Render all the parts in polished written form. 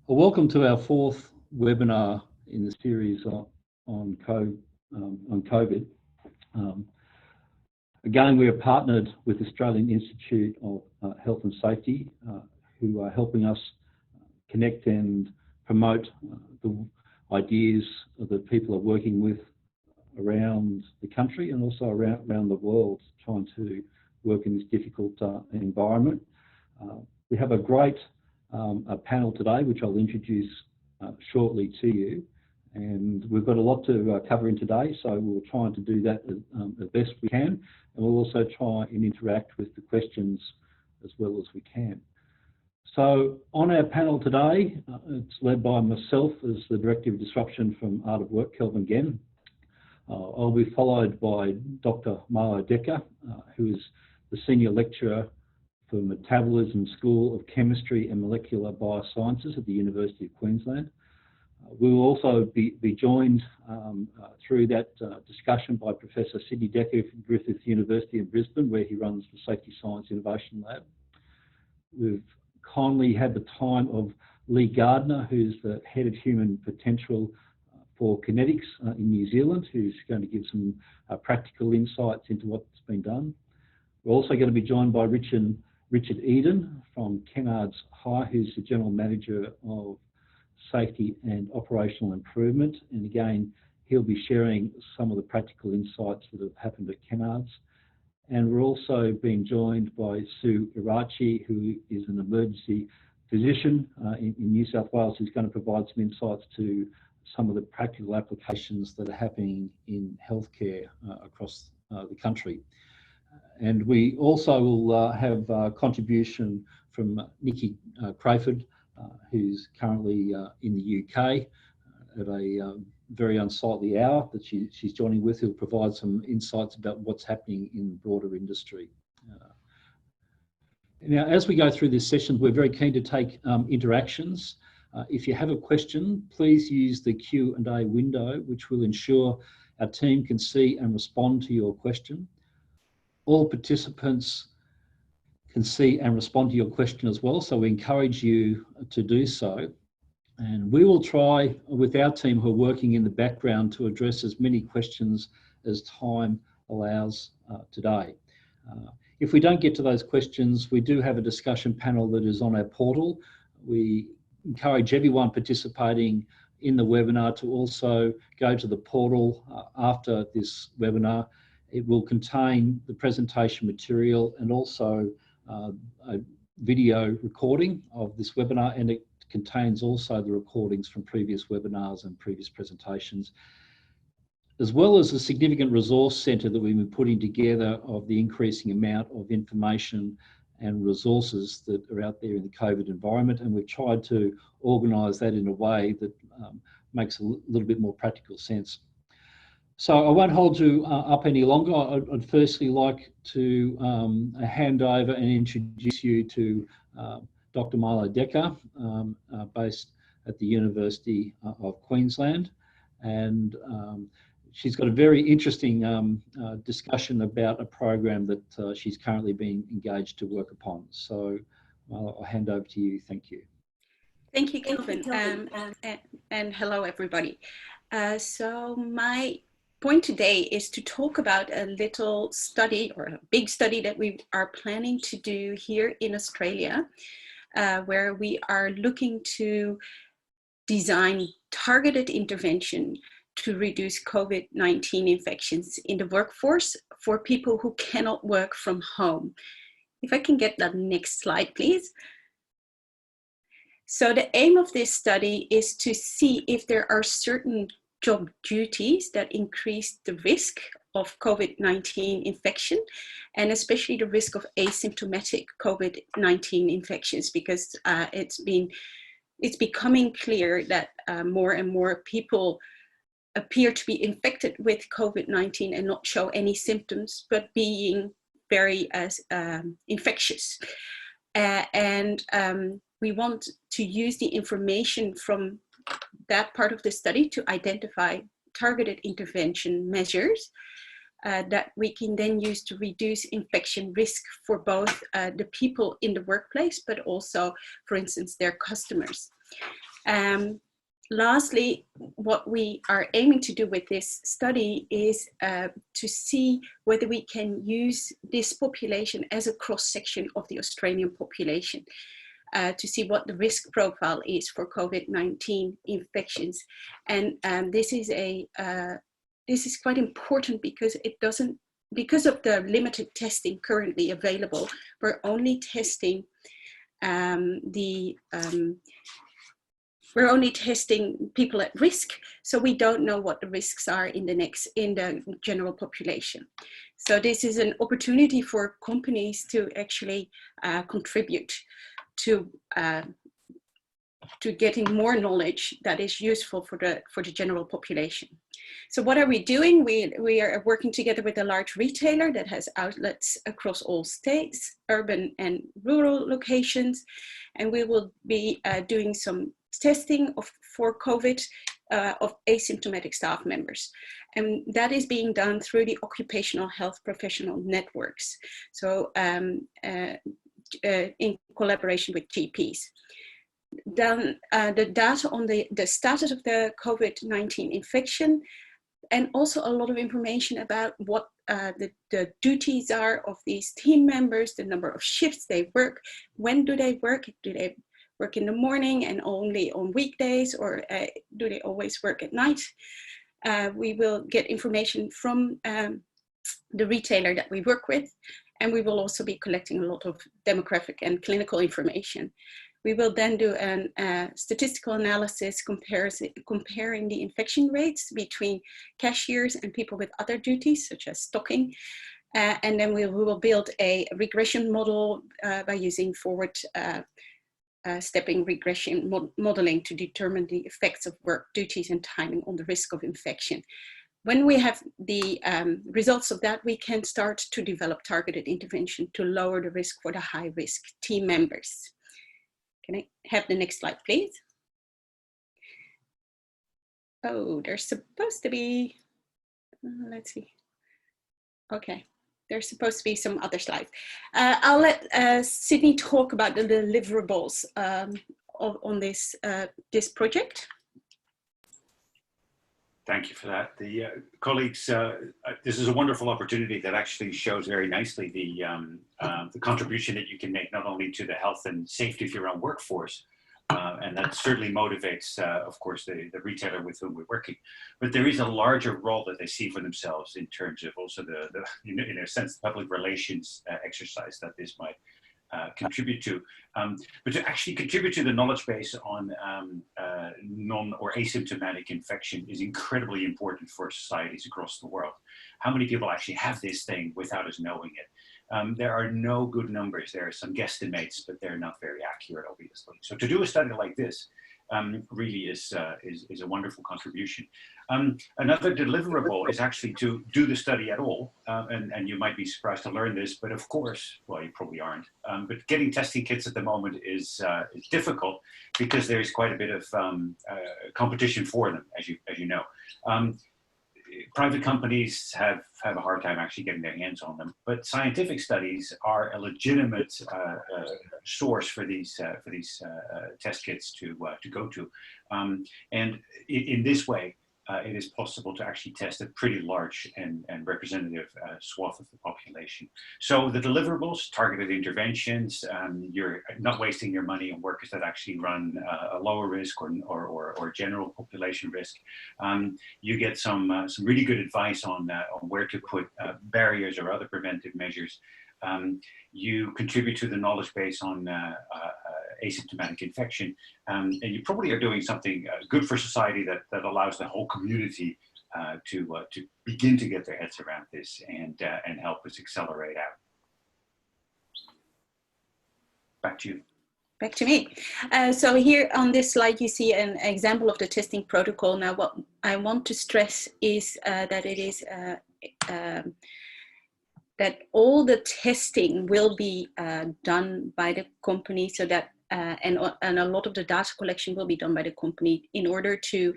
Welcome to our fourth webinar in the series on COVID. Again, we are partnered with the Australian Institute of Health and Safety, who are helping us connect and promote the ideas that people are working with around the country and also around the world, trying to work in this difficult environment. We have a great panel today, which I'll introduce shortly to you. And we've got a lot to cover in today, so we'll try to do that as best we can. And we'll also try and interact with the questions as well as we can. So on our panel today, it's led by myself as the Director of Disruption from Art of Work, Kelvin Genn. I'll be followed by Dr. Marloes Dekker, who is the Senior Lecturer for Metabolism School of Chemistry and Molecular Biosciences at the University of Queensland. We will also be joined through that discussion by Professor Sydney Dekker from Griffith University in Brisbane, where he runs the Safety Science Innovation Lab. We've kindly had the time of Lee Gardiner, who's the Head of Human Potential for Connetics in New Zealand, who's going to give some practical insights into what's been done. We're also going to be joined by Richard Eden from Kennards High, who's the General Manager of Safety and Operational Improvement. And again, he'll be sharing some of the practical insights that have happened at Kennards. And we're also being joined by Sue Ieraci, who is an emergency physician in New South Wales, who's going to provide some insights to some of the practical applications that are happening in healthcare across the country. And we also will have a contribution from Nikki Crayford, who's currently in the UK at a very unsightly hour that she's joining with, who'll provide some insights about what's happening in the broader industry. Now, as we go through this session, we're very keen to take interactions. If you have a question, please use the Q&A window, which will ensure our team can see and respond to your question. All participants can see and respond to your question as well, so we encourage you to do so. And we will try with our team who are working in the background to address as many questions as time allows today. If we don't get to those questions, we do have a discussion panel that is on our portal. We encourage everyone participating in the webinar to also go to the portal after this webinar. It will contain the presentation material and also a video recording of this webinar, and it contains also the recordings from previous webinars and previous presentations, as well as a significant resource centre that we've been putting together of the increasing amount of information and resources that are out there in the COVID environment. And we've tried to organise that in a way that makes a little bit more practical sense. So I won't hold you up any longer. I'd firstly like to hand over and introduce you to Dr. Marloes Dekker, based at the University of Queensland. And she's got a very interesting discussion about a program that she's currently being engaged to work upon. So I'll hand over to you. Thank you. Thank you, Kelvin. And hello, everybody. So my point today is to talk about a little study, or a big study, that we are planning to do here in Australia, where we are looking to design targeted intervention to reduce COVID-19 infections in the workforce for people who cannot work from home. If I can get the next slide, please. So the aim of this study is to see if there are certain job duties that increase the risk of COVID-19 infection, and especially the risk of asymptomatic COVID-19 infections, because it's becoming clear that more and more people appear to be infected with COVID-19 and not show any symptoms, but being very infectious. We want to use the information from that part of the study to identify targeted intervention measures that we can then use to reduce infection risk for both the people in the workplace, but also, for instance, their customers. Lastly, what we are aiming to do with this study is to see whether we can use this population as a cross-section of the Australian population to see what the risk profile is for COVID-19 infections. And this is quite important because because of the limited testing currently available, we're only testing we're only testing people at risk, so we don't know what the risks are in the general population. So this is an opportunity for companies to actually contribute to getting more knowledge that is useful for the general population. So what are we doing? We are working together with a large retailer that has outlets across all states, urban and rural locations, and we will be doing some testing for COVID of asymptomatic staff members. And that is being done through the occupational health professional networks. So in collaboration with GPs. Then the data on the status of the COVID-19 infection, and also a lot of information about what the duties are of these team members, the number of shifts they work, when do they work in the morning and only on weekdays, or do they always work at night? We will get information from the retailer that we work with, and we will also be collecting a lot of demographic and clinical information. We will then do a statistical analysis comparing the infection rates between cashiers and people with other duties, such as stocking. And then we will build a regression model by using forward stepping regression modeling to determine the effects of work duties and timing on the risk of infection. When we have the results of that, we can start to develop targeted intervention to lower the risk for the high-risk team members. Can I have the next slide, please? Oh, there's supposed to be, let's see. Okay, there's supposed to be some other slides. I'll let Sydney talk about the deliverables on this project. Thank you for that. The colleagues, this is a wonderful opportunity that actually shows very nicely the contribution that you can make not only to the health and safety of your own workforce, and that certainly motivates, of course, the retailer with whom we're working, but there is a larger role that they see for themselves in terms of also in a sense, the public relations exercise that this might contribute to, but to actually contribute to the knowledge base on non or asymptomatic infection is incredibly important for societies across the world. How many people actually have this thing without us knowing it? There are no good numbers. There are some guesstimates, but they're not very accurate, obviously. So to do a study like this really is a wonderful contribution. Another deliverable is actually to do the study at all, and you might be surprised to learn this, but of course, well, you probably aren't, but getting testing kits at the moment is difficult because there is quite a bit of competition for them, as you know. Private companies have a hard time actually getting their hands on them, but scientific studies are a legitimate source for these test kits to go to, and in this way, it is possible to actually test a pretty large and representative swath of the population. So the deliverables, targeted interventions, you're not wasting your money on workers that actually run a lower risk or general population risk. You get some really good advice on where to put barriers or other preventive measures. You contribute to the knowledge base on asymptomatic infection, and you probably are doing something good for society that allows the whole community to begin to get their heads around this and help us accelerate out. Back to you. Back to me. So here on this slide, you see an example of the testing protocol. Now, what I want to stress is that it is that all the testing will be done by the company, so that and a lot of the data collection will be done by the company in order to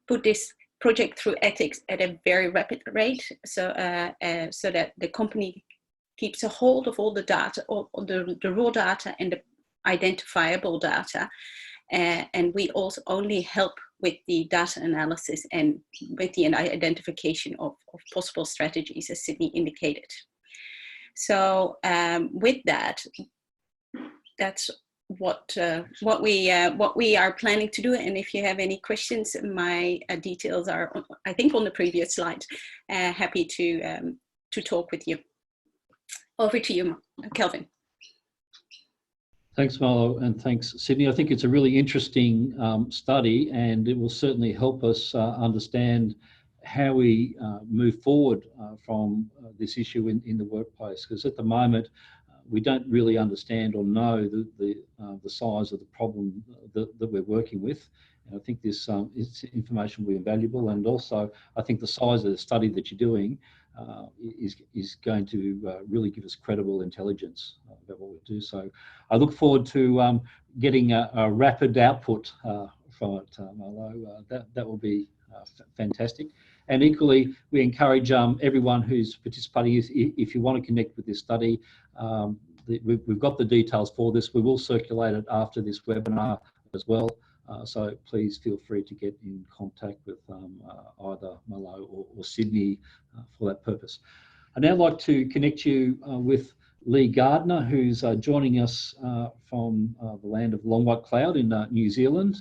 put this project through ethics at a very rapid rate, so so that the company keeps a hold of all the data, all the raw data and the identifiable data, and we also only help with the data analysis and with the identification of possible strategies, as Sydney indicated. So with that, that's what we are planning to do. And if you have any questions, my details are, I think, on the previous slide. Happy to talk with you. Over to you, Kelvin. Thanks, Marlo, and thanks, Sydney. I think it's a really interesting study, and it will certainly help us understand how we move forward from this issue in the workplace. Because at the moment, we don't really understand or know the size of the problem that we're working with. And I think this information will be invaluable, and also I think the size of the study that you're doing is going to really give us credible intelligence about what we do. So I look forward to getting a rapid output from it, Marlo. That will be fantastic. And equally, we encourage everyone who's participating, if you want to connect with this study, we've got the details for this. We will circulate it after this webinar as well. So please feel free to get in contact with either Marlo or Sydney for that purpose. I'd now like to connect you with Lee Gardiner, who's joining us from the land of Long White Cloud in New Zealand,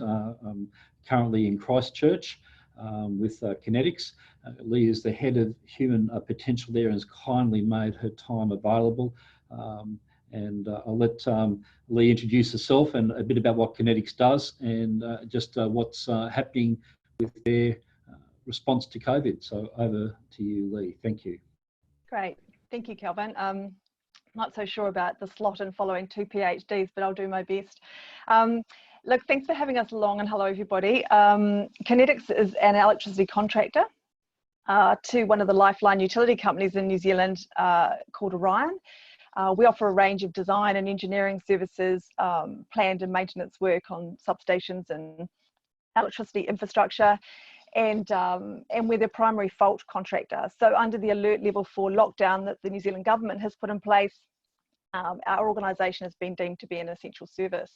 currently in Christchurch with Connetics. Lee is the head of human potential there and has kindly made her time available. And I'll let Lee introduce herself and a bit about what Connetics does and just what's happening with their response to COVID. So over to you, Lee. Thank you. Great. Thank you, Kelvin. Not so sure about the slot and following 2 PhDs, but I'll do my best. Look, thanks for having us along, and hello, everybody. Connetics is an electricity contractor to one of the lifeline utility companies in New Zealand called Orion. We offer a range of design and engineering services, planned and maintenance work on substations and electricity infrastructure, and we're the primary fault contractor. So under the alert level 4 lockdown that the New Zealand government has put in place, our organisation has been deemed to be an essential service.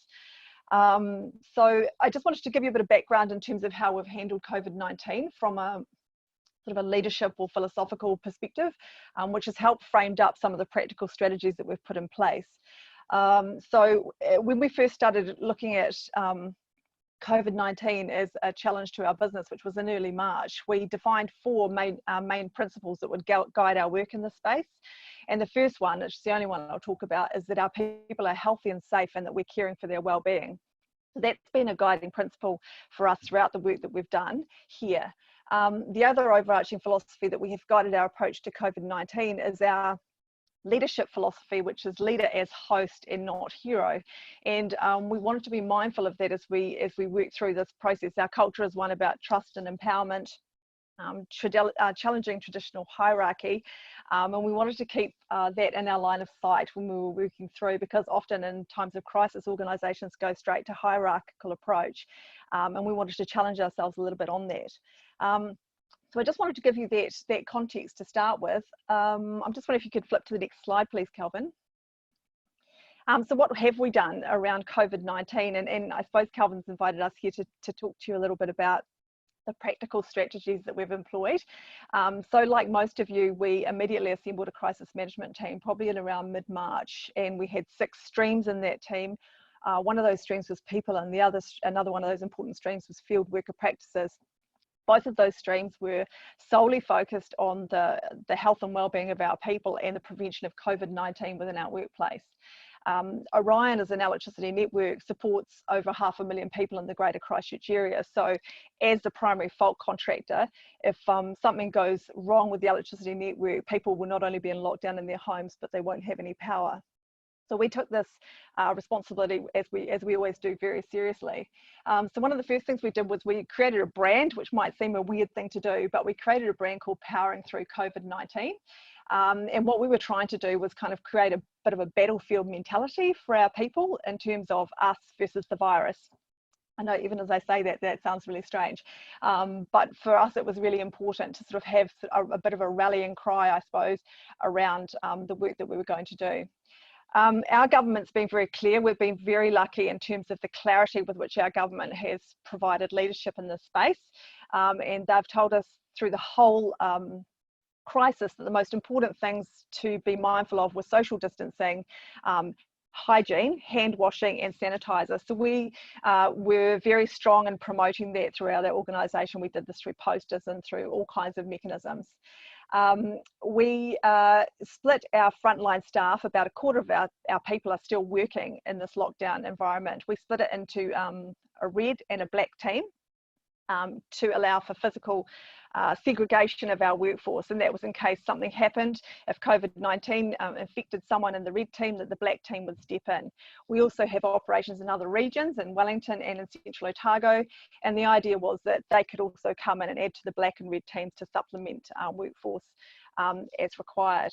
So I just wanted to give you a bit of background in terms of how we've handled COVID-19 from a sort of a leadership or philosophical perspective, which has helped framed up some of the practical strategies that we've put in place. So when we first started looking at COVID-19 as a challenge to our business, which was in early March, we defined 4 main principles that would guide our work in this space. And the first one, which is the only one I'll talk about, is that our people are healthy and safe and that we're caring for their well-being. So that's been a guiding principle for us throughout the work that we've done here. The other overarching philosophy that we have guided our approach to COVID-19 is our leadership philosophy, which is leader as host and not hero. And we wanted to be mindful of that as we work through this process. Our culture is one about trust and empowerment, challenging traditional hierarchy, and we wanted to keep that in our line of sight when we were working through, because often in times of crisis, organisations go straight to hierarchical approach, and we wanted to challenge ourselves a little bit on that. So I just wanted to give you that context to start with. I'm just wondering if you could flip to the next slide, please, Kelvin. So what have we done around COVID-19? And I suppose Kelvin's invited us here to talk to you a little bit about the practical strategies that we've employed. So like most of you, we immediately assembled a crisis management team, probably in around mid-March, and we had 6 streams in that team. One of those streams was people, and another one of those important streams was field worker practices. Both of those streams were solely focused on the health and well-being of our people and the prevention of COVID-19 within our workplace. Orion, as an electricity network, supports over 500,000 people in the greater Christchurch area. So as the primary fault contractor, if something goes wrong with the electricity network, people will not only be in lockdown in their homes, but they won't have any power. So we took this responsibility, as we always do, very seriously. So one of the first things we did was we created a brand, which might seem a weird thing to do, but we created a brand called Powering Through COVID-19. And what we were trying to do was kind of create a bit of a battlefield mentality for our people in terms of us versus the virus. I know even as I say that, that sounds really strange. But for us, it was really important to sort of have a bit of a rallying cry, I suppose, around the work that we were going to do. Our government's been very clear. We've been very lucky in terms of the clarity with which our government has provided leadership in this space. And they've told us through the whole crisis that the most important things to be mindful of were social distancing, hygiene, hand washing and sanitizer. So we were very strong in promoting that throughout our organisation. We did this through posters and through all kinds of mechanisms. We split our frontline staff. About a quarter of our people are still working in this lockdown environment. We split it into a red and a black team to allow for physical segregation of our workforce, and that was in case something happened. If COVID-19 infected someone in the red team, that the black team would step in. We also have operations in other regions, in Wellington and in Central Otago, and the idea was that they could also come in and add to the black and red teams to supplement our workforce as required.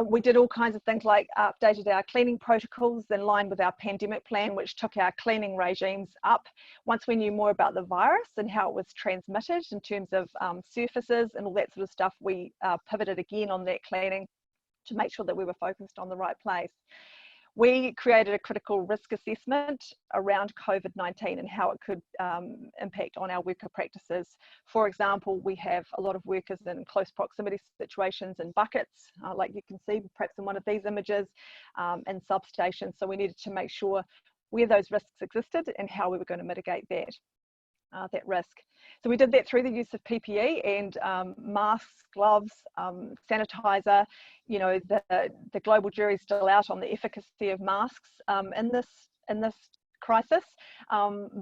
We did all kinds of things like updated our cleaning protocols in line with our pandemic plan, which took our cleaning regimes up. Once we knew more about the virus and how it was transmitted in terms of surfaces and all that sort of stuff, we pivoted again on that cleaning to make sure that we were focused on the right place. We created a critical risk assessment around COVID-19 and how it could impact on our worker practices. For example, we have a lot of workers in close proximity situations in buckets, like you can see perhaps in one of these images, and substations. So we needed to make sure where those risks existed and how we were going to mitigate that risk. So we did that through the use of PPE and masks, gloves, sanitizer. You know, the global jury's still out on the efficacy of masks in this crisis,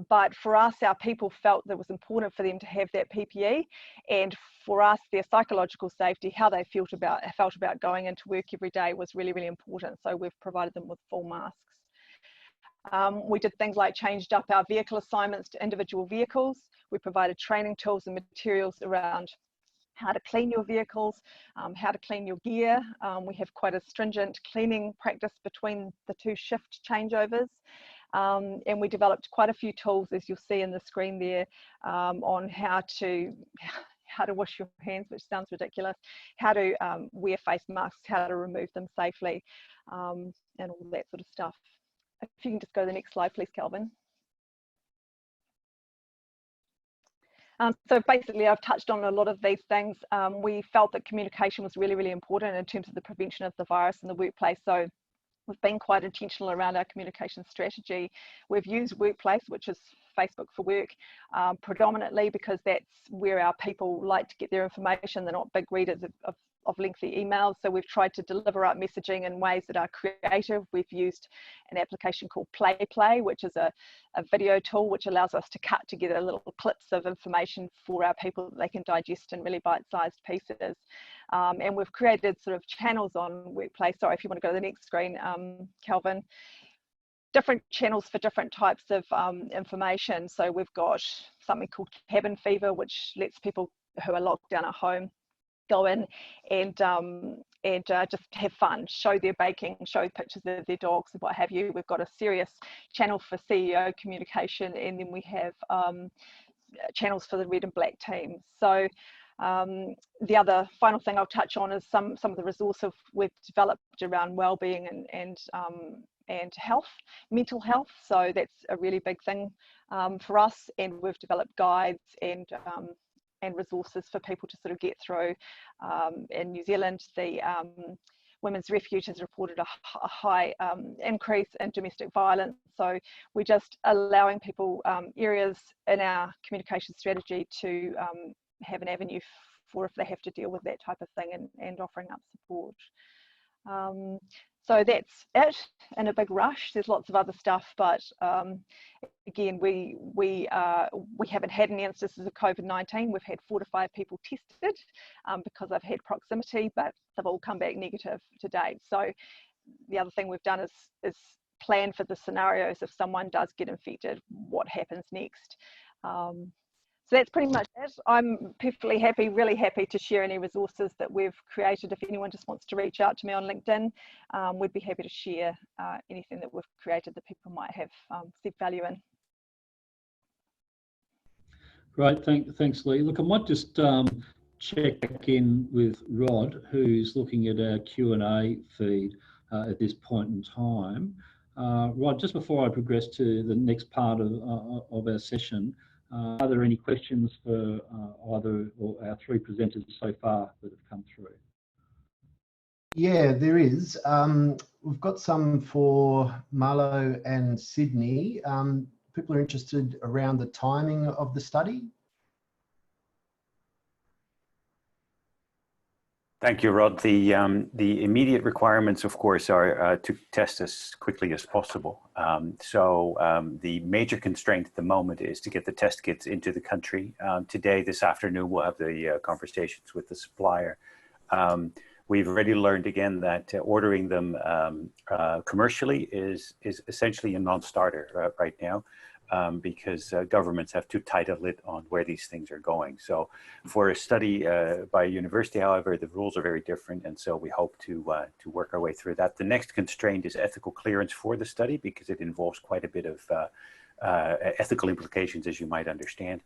but for us, our people felt that it was important for them to have that PPE, and for us, their psychological safety, how they felt about going into work every day was really, really important. So we've provided them with full masks. We did things like changed up our vehicle assignments to individual vehicles. We provided training tools and materials around how to clean your vehicles, how to clean your gear. We have quite a stringent cleaning practice between the two shift changeovers. And we developed quite a few tools, as you'll see in the screen there, on how to wash your hands, which sounds ridiculous, how to wear face masks, how to remove them safely, and all that sort of stuff. If you can just go to the next slide, please, Kelvin. So basically, I've touched on a lot of these things. We felt that communication was really, really important in terms of the prevention of the virus in the workplace. So we've been quite intentional around our communication strategy. We've used Workplace, which is Facebook for Work, predominantly because that's where our people like to get their information. They're not big readers of lengthy emails, so we've tried to deliver up messaging in ways that are creative. We've used an application called Play, which is a video tool which allows us to cut together little clips of information for our people that they can digest in really bite-sized pieces. And we've created sort of channels on Workplace. Sorry, if you want to go to the next screen, Kelvin. Different channels for different types of information. So we've got something called Cabin Fever, which lets people who are locked down at home go in and just have fun, show their baking, show pictures of their dogs and what have you. We've got a serious channel for CEO communication, and then we have channels for the red and black teams. So the other final thing I'll touch on is some of the resources we've developed around wellbeing and health, mental health. So that's a really big thing for us, and we've developed guides and resources for people to sort of get through. In New Zealand, the Women's Refuge has reported a high increase in domestic violence. So we're just allowing people areas in our communication strategy to have an avenue for if they have to deal with that type of thing, and offering up support. So that's it in a big rush. There's lots of other stuff, but again, we haven't had any instances of COVID-19. We've had 4 to 5 people tested because they've had proximity, but they've all come back negative to date. So the other thing we've done is plan for the scenarios if someone does get infected, what happens next. So that's pretty much it. I'm perfectly happy, really happy to share any resources that we've created. If anyone just wants to reach out to me on LinkedIn, we'd be happy to share anything that we've created that people might have see value in. Great, thanks, Lee. Look, I might just check back in with Rod, who's looking at our Q&A feed. at this point in time. Rod, just before I progress to the next part of our session, are there any questions for either or our three presenters so far that have come through? Yeah, there is. We've got some for Marloes and Sydney. People are interested around the timing of the study. Thank you, Rod. The immediate requirements, of course, are to test as quickly as possible. The major constraint at the moment is to get the test kits into the country. Today, this afternoon, we'll have the conversations with the supplier. We've already learned again that ordering them commercially is essentially a non-starter right now. Because governments have too tight a lid on where these things are going. So for a study by a university, however, the rules are very different, and so we hope to work our way through that. The next constraint is ethical clearance for the study, because it involves quite a bit of ethical implications, as you might understand,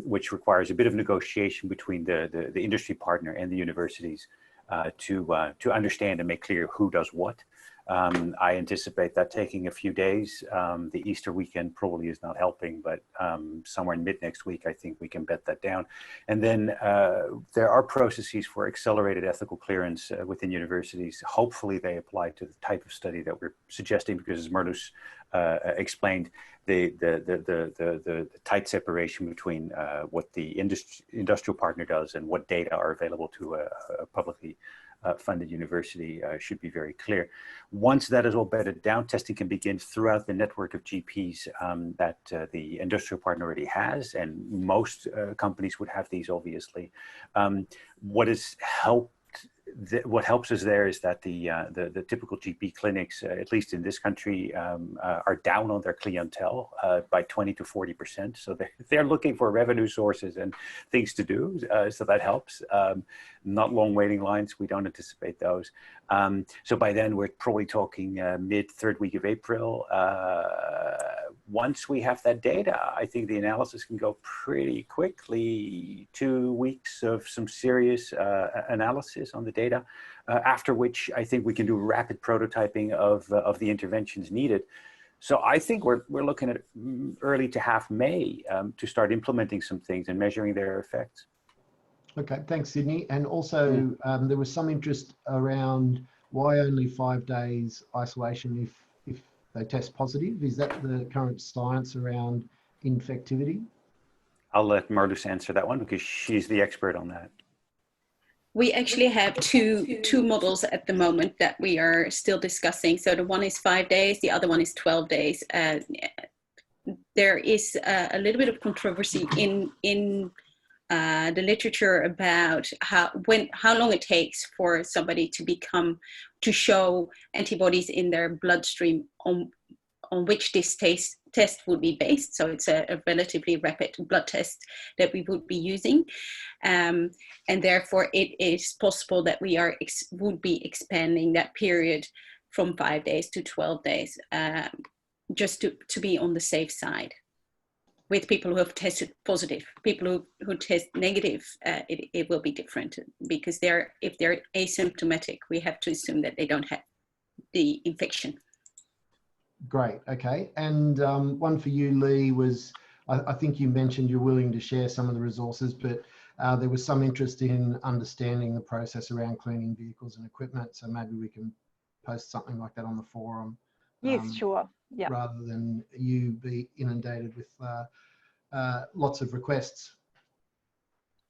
which requires a bit of negotiation between the industry partner and the universities to understand and make clear who does what. I anticipate that taking a few days. The Easter weekend probably is not helping, but somewhere in mid next week, I think we can bet that down. And then there are processes for accelerated ethical clearance within universities. Hopefully they apply to the type of study that we're suggesting, because as Marloes explained, the tight separation between what the industrial partner does and what data are available to a publicly funded university should be very clear. Once that is all bedded down, testing can begin throughout the network of GPs that the industrial partner already has, and most companies would have these, obviously. What helps us there is that the typical GP clinics, at least in this country, are down on their clientele by 20 to 40%. So they're looking for revenue sources and things to do. So that helps. Not long waiting lines. We don't anticipate those. So by then, we're probably talking mid-third week of April. Once we have that data, I think the analysis can go pretty quickly. 2 weeks of some serious analysis on the data, after which I think we can do rapid prototyping of the interventions needed. So I think we're looking at early to half May to start implementing some things and measuring their effects. Okay, thanks, Sydney. And also, there was some interest around why only 5 days isolation if they test positive. Is that the current science around infectivity? I'll let Marloes answer that one, because she's the expert on that. We actually have two models at the moment that we are still discussing. So the one is 5 days, the other one is 12 days. There is a little bit of controversy in the literature about how long it takes for somebody to show antibodies in their bloodstream on which this test would be based. So it's a relatively rapid blood test that we would be using. And therefore it is possible that we would be expanding that period from 5 days to 12 days, just to be on the safe side. With people who have tested positive, people who test negative, it will be different, because if they're asymptomatic, we have to assume that they don't have the infection. Great, okay. And one for you, Lee, was, I think you mentioned you're willing to share some of the resources, but there was some interest in understanding the process around cleaning vehicles and equipment. So maybe we can post something like that on the forum. Yes, sure. Yeah. Rather than you be inundated with lots of requests.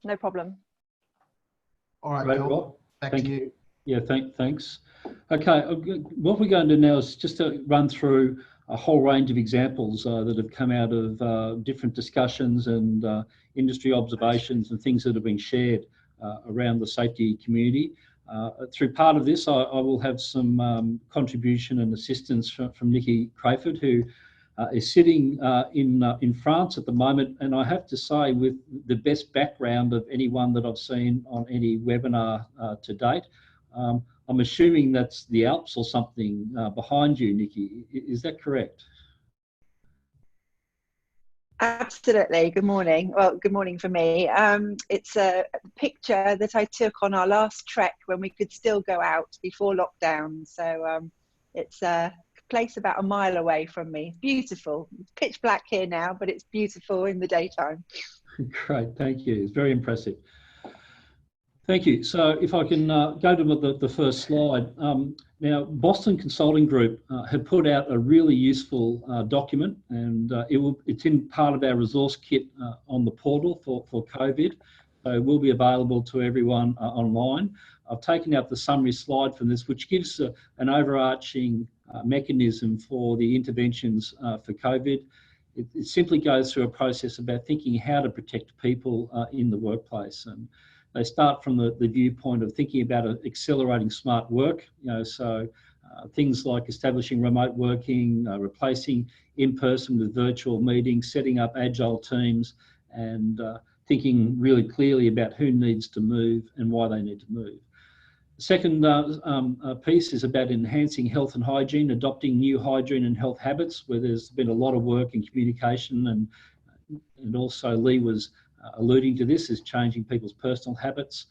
No problem. All right, Great, Kelvin, back to you. Yeah, thanks. Okay, what we're going to do now is just to run through a whole range of examples that have come out of different discussions and industry observations and things that have been shared around the safety community. Through part of this, I will have some contribution and assistance from Nikki Crayford, who is sitting in France at the moment, and I have to say, with the best background of anyone that I've seen on any webinar to date. I'm assuming that's the Alps or something behind you, Nikki. Is that correct? Absolutely. Good morning. Well, good morning for me. It's a picture that I took on our last trek when we could still go out before lockdown. So it's a place about a mile away from me. Beautiful. It's pitch black here now, but it's beautiful in the daytime. Great, thank you. It's very impressive. Thank you. So if I can go to the first slide. Now, Boston Consulting Group have put out a really useful document, and it's in part of our resource kit on the portal for COVID. So it will be available to everyone online. I've taken out the summary slide from this, which gives an overarching mechanism for the interventions for COVID. It simply goes through a process about thinking how to protect people in the workplace. And they start from the viewpoint of thinking about accelerating smart work, so things like establishing remote working, replacing in-person with virtual meetings, setting up agile teams, and thinking really clearly about who needs to move and why they need to move. The second piece is about enhancing health and hygiene, adopting new hygiene and health habits, where there's been a lot of work in communication, and also Lee was alluding to this, is changing people's personal habits.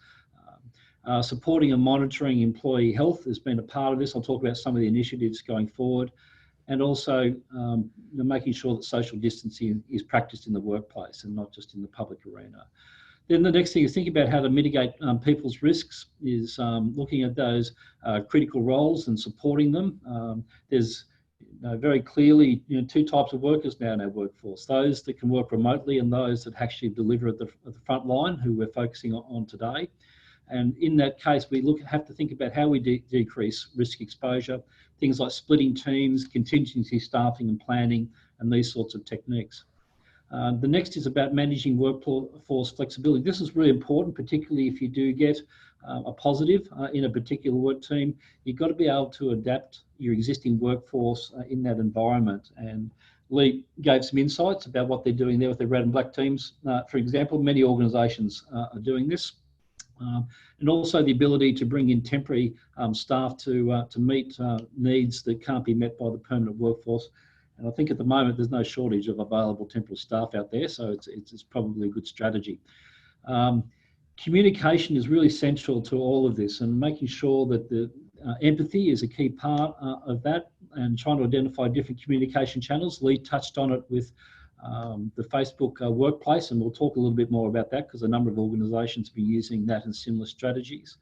Supporting and monitoring employee health has been a part of this. I'll talk about some of the initiatives going forward, and also making sure that social distancing is practiced in the workplace and not just in the public arena. Then the next thing is thinking about how to mitigate people's risks, is looking at those critical roles and supporting them. There's very clearly, two types of workers now in our workforce: those that can work remotely and those that actually deliver at the front line, who we're focusing on today. And in that case, we have to think about how we decrease risk exposure, things like splitting teams, contingency staffing and planning, and these sorts of techniques. The next is about managing workforce flexibility. This is really important, particularly if you do get a positive in a particular work team. You've got to be able to adapt your existing workforce in that environment. And Lee gave some insights about what they're doing there with their red and black teams. For example, many organisations are doing this. And also the ability to bring in temporary staff to meet needs that can't be met by the permanent workforce. And I think at the moment there's no shortage of available temporary staff out there, so it's probably a good strategy. Communication is really central to all of this, and making sure that the empathy is a key part of that, and trying to identify different communication channels. Lee touched on it with the Facebook workplace, and we'll talk a little bit more about that because a number of organisations have been using that and similar strategies.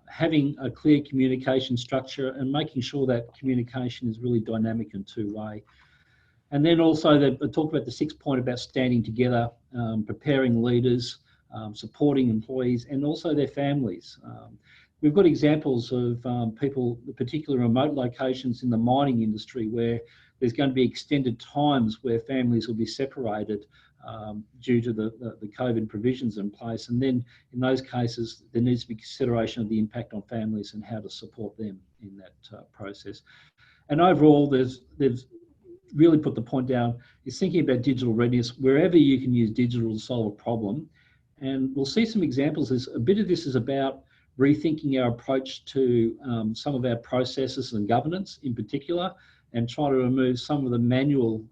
Having a clear communication structure and making sure that communication is really dynamic and two-way. And then also they talk about the 6th point about standing together, preparing leaders, supporting employees and also their families. We've got examples of people, particularly remote locations in the mining industry, where there's going to be extended times where families will be separated due to the COVID provisions in place. And then in those cases, there needs to be consideration of the impact on families and how to support them in that process. And overall, they've really put the point down, is thinking about digital readiness wherever you can use digital to solve a problem. And we'll see some examples. A bit of this is about rethinking our approach to some of our processes and governance in particular, and try to remove some of the manual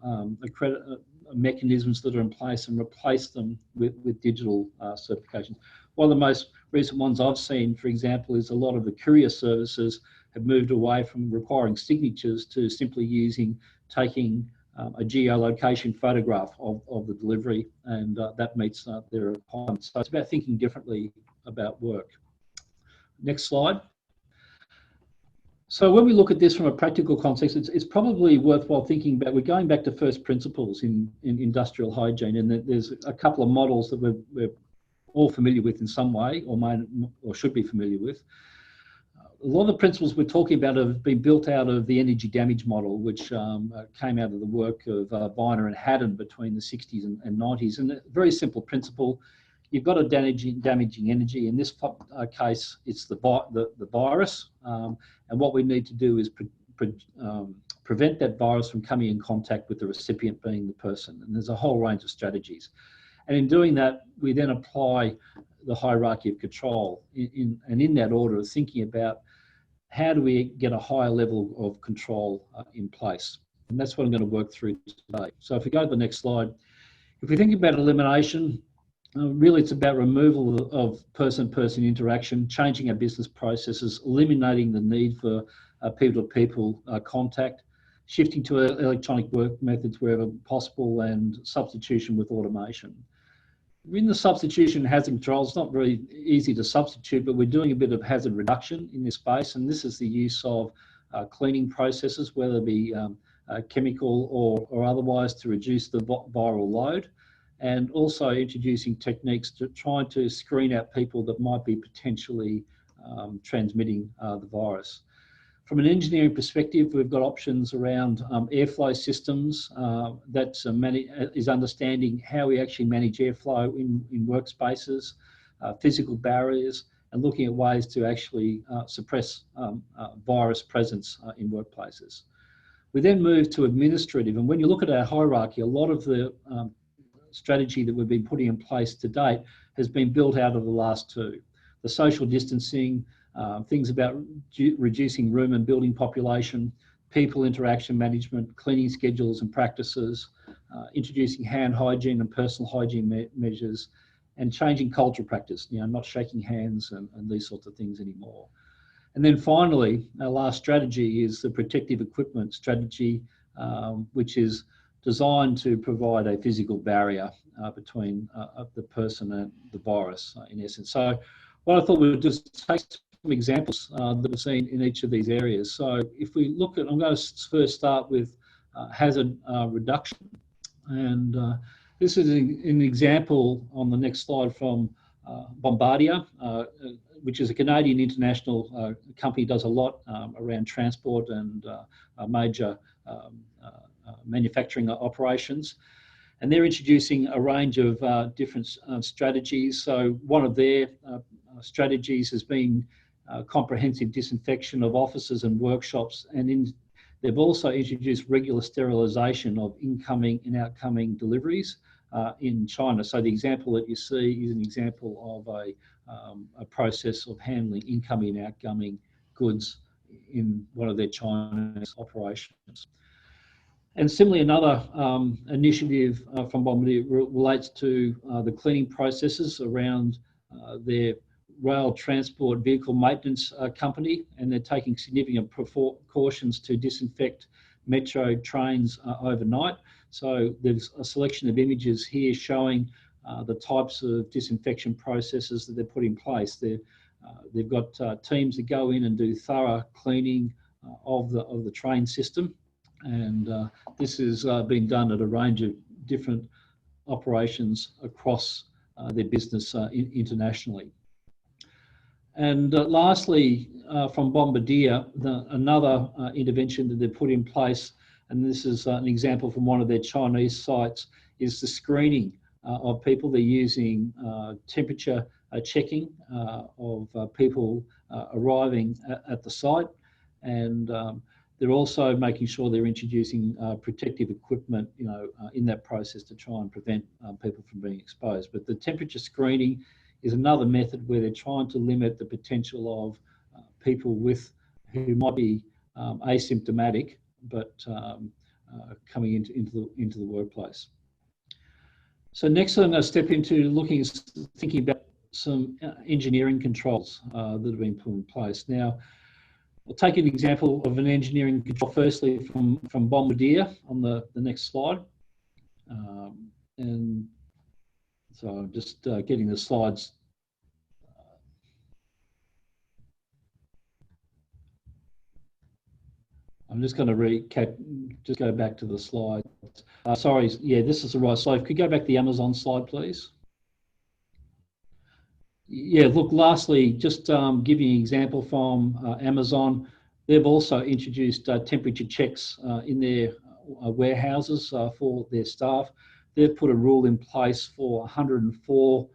mechanisms that are in place and replace them with digital certifications. One of the most recent ones I've seen, for example, is a lot of the courier services have moved away from requiring signatures to simply taking a geolocation photograph of the delivery, and that meets their requirements. So it's about thinking differently about work. Next slide. So when we look at this from a practical context, it's probably worthwhile thinking about, we're going back to first principles in industrial hygiene, and there's a couple of models that we're all familiar with in some way, or should be familiar with. A lot of the principles we're talking about have been built out of the energy damage model, which came out of the work of Viner and Haddon between the 60s and 90s. And a very simple principle: you've got a damaging energy. In this case, it's the virus. And what we need to do is prevent that virus from coming in contact with the recipient, being the person. And there's a whole range of strategies. And in doing that, we then apply the hierarchy of control in that order of thinking about how do we get a higher level of control in place. And that's what I'm going to work through today. So if we go to the next slide, If we think about elimination, really it's about removal of person-to-person interaction, changing our business processes, eliminating the need for people-to-people contact, shifting to electronic work methods wherever possible, and substitution with automation. In the substitution hazard control, it's not very easy to substitute, but we're doing a bit of hazard reduction in this space, and this is the use of cleaning processes, whether it be chemical or otherwise, to reduce the viral load, and also introducing techniques to try to screen out people that might be potentially transmitting the virus. From an engineering perspective, we've got options around airflow systems. That is understanding how we actually manage airflow in workspaces, physical barriers, and looking at ways to actually suppress virus presence in workplaces. We then move to administrative, and when you look at our hierarchy, a lot of the strategy that we've been putting in place to date has been built out of the last two. The social distancing, things about reducing room and building population, people interaction management, cleaning schedules and practices, introducing hand hygiene and personal hygiene measures, and changing cultural practice, not shaking hands and these sorts of things anymore. And then finally, our last strategy is the protective equipment strategy, which is designed to provide a physical barrier between the person and the virus, in essence. So what I thought we would just take some examples that we've seen in each of these areas. So if we look at, I'm going to first start with hazard reduction. And this is an example on the next slide from Bombardier, which is a Canadian international company, does a lot around transport and major manufacturing operations. And they're introducing a range of different strategies. So one of their strategies has been comprehensive disinfection of offices and workshops, and they've also introduced regular sterilisation of incoming and outgoing deliveries in China. So the example that you see is an example of a process of handling incoming and outgoing goods in one of their Chinese operations. And similarly, another initiative from Bombardier relates to the cleaning processes around their rail transport vehicle maintenance company, and they're taking significant precautions to disinfect metro trains overnight. So there's a selection of images here showing the types of disinfection processes that they're putting in place. They've got teams that go in and do thorough cleaning of the train system, and this is being done at a range of different operations across their business internationally. And lastly, from Bombardier, another intervention that they've put in place, and this is an example from one of their Chinese sites, is the screening of people. They're using temperature checking of people arriving at the site, and they're also making sure they're introducing protective equipment, in that process to try and prevent people from being exposed. But the temperature screening is another method where they're trying to limit the potential of people who might be asymptomatic but coming into the workplace. So next I'm going to step into thinking about some engineering controls that have been put in place. Now, I'll take an example of an engineering control firstly from Bombardier on the next slide. And so I'm just getting the slides. I'm just going to recap, just go back to the slide. Sorry, yeah, this is the right slide. Could you go back to the Amazon slide, please? Yeah, look, lastly, just giving you an example from Amazon. They've also introduced temperature checks in their warehouses for their staff. They've put a rule in place for 104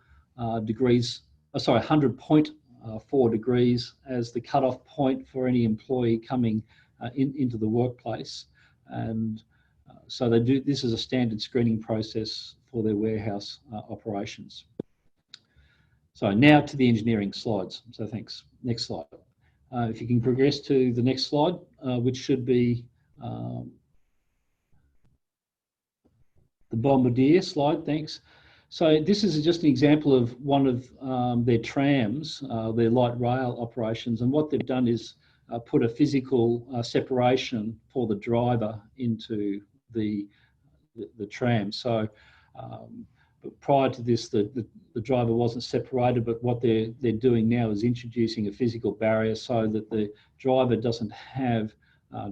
degrees, 100.4 degrees as the cutoff point for any employee coming into the workplace. And so they do, this is a standard screening process for their warehouse operations. So now to the engineering slides. So thanks. Next slide. If you can progress to the next slide, which should be The Bombardier slide, thanks. So this is just an example of one of their trams, their light rail operations, and what they've done is put a physical separation for the driver into the tram. So but prior to this, the driver wasn't separated, but what they're doing now is introducing a physical barrier so that the driver doesn't have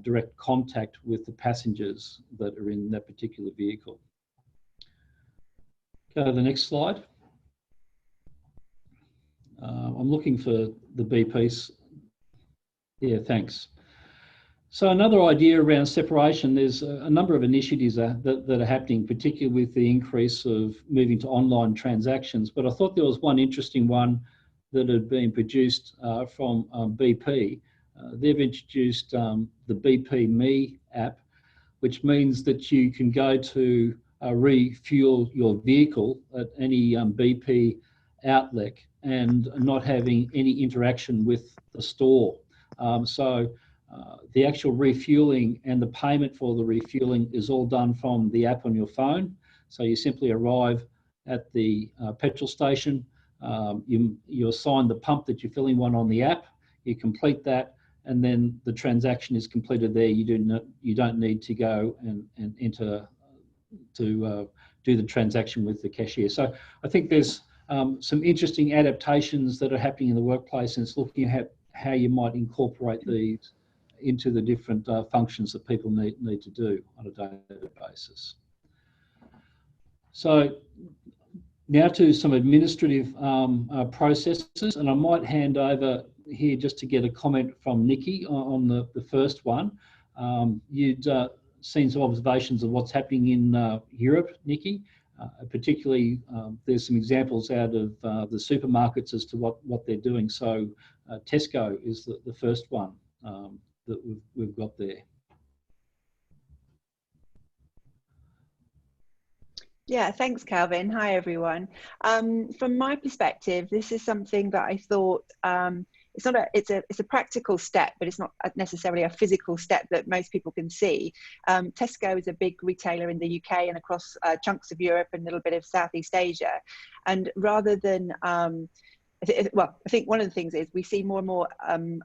direct contact with the passengers that are in that particular vehicle. Go to the next slide. I'm looking for the B piece. Yeah, thanks. So another idea around separation, there's a number of initiatives that are happening, particularly with the increase of moving to online transactions. But I thought there was one interesting one that had been produced from BP. They've introduced the BP Me app, which means that you can go to refuel your vehicle at any BP outlet and not having any interaction with the store. The actual refueling and the payment for the refueling is all done from the app on your phone. So you simply arrive at the petrol station, you assign the pump that you're filling one on the app, you complete that, and then the transaction is completed there. You don't need to go and enter to do the transaction with the cashier. So I think there's some interesting adaptations that are happening in the workplace, and it's looking at how you might incorporate these into the different functions that people need to do on a daily basis. So now to some administrative processes, and I might hand over here just to get a comment from Nikki on the first one. You'd seen some observations of what's happening in Europe, Nikki. Particularly, there's some examples out of the supermarkets as to what they're doing. So Tesco is the first one that we've got there. Yeah, thanks, Kelvin. Hi, everyone. From my perspective, this is something that I thought it's a practical step, but it's not necessarily a physical step that most people can see. Tesco is a big retailer in the UK and across chunks of Europe and a little bit of Southeast Asia. And rather than well, I think one of the things is we see more and more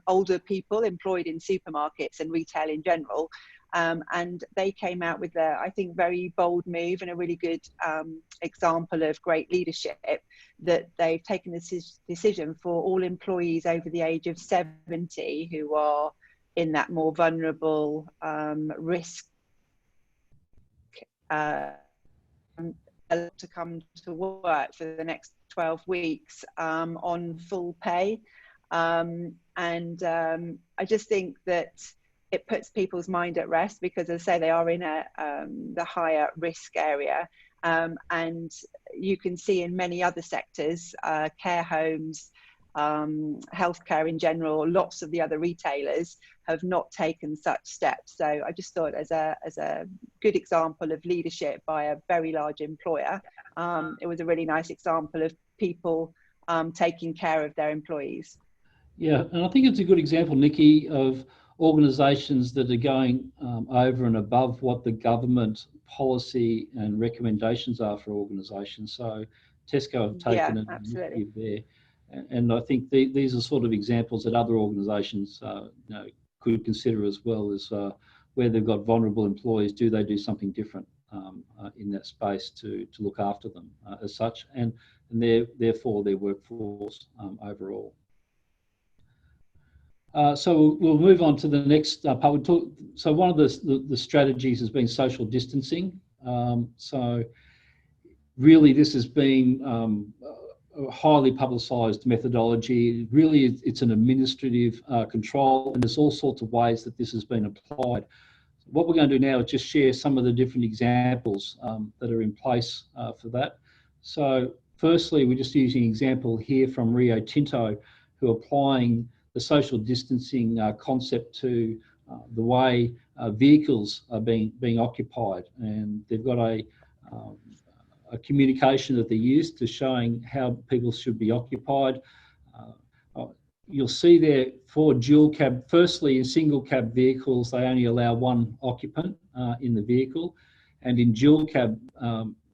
older people employed in supermarkets and retail in general. And they came out with a, I think, very bold move and a really good example of great leadership, that they've taken this decision for all employees over the age of 70 who are in that more vulnerable risk to come to work for the next 12 weeks on full pay. I just think that it puts people's mind at rest, because as I say, they are in the higher risk area. And you can see in many other sectors, care homes, healthcare in general, lots of the other retailers have not taken such steps. So I just thought as a good example of leadership by a very large employer, it was a really nice example of people taking care of their employees. Yeah, and I think it's a good example, Nikki, of organisations that are going over and above what the government policy and recommendations are for organisations. So Tesco have taken an initiative there, and I think these are sort of examples that other organisations could consider as well, as where they've got vulnerable employees. Do they do something different in that space to look after them as such, and therefore their workforce overall. So we'll move on to the next part. So one of the strategies has been social distancing. So really this has been a highly publicised methodology. Really it's an administrative control, and there's all sorts of ways that this has been applied. What we're going to do now is just share some of the different examples that are in place for that. So firstly, we're just using an example here from Rio Tinto, who are applying the social distancing concept to the way vehicles are being occupied, and they've got a communication that they use to showing how people should be occupied. You'll see there for dual cab, firstly in single cab vehicles, they only allow one occupant in the vehicle, And in dual cab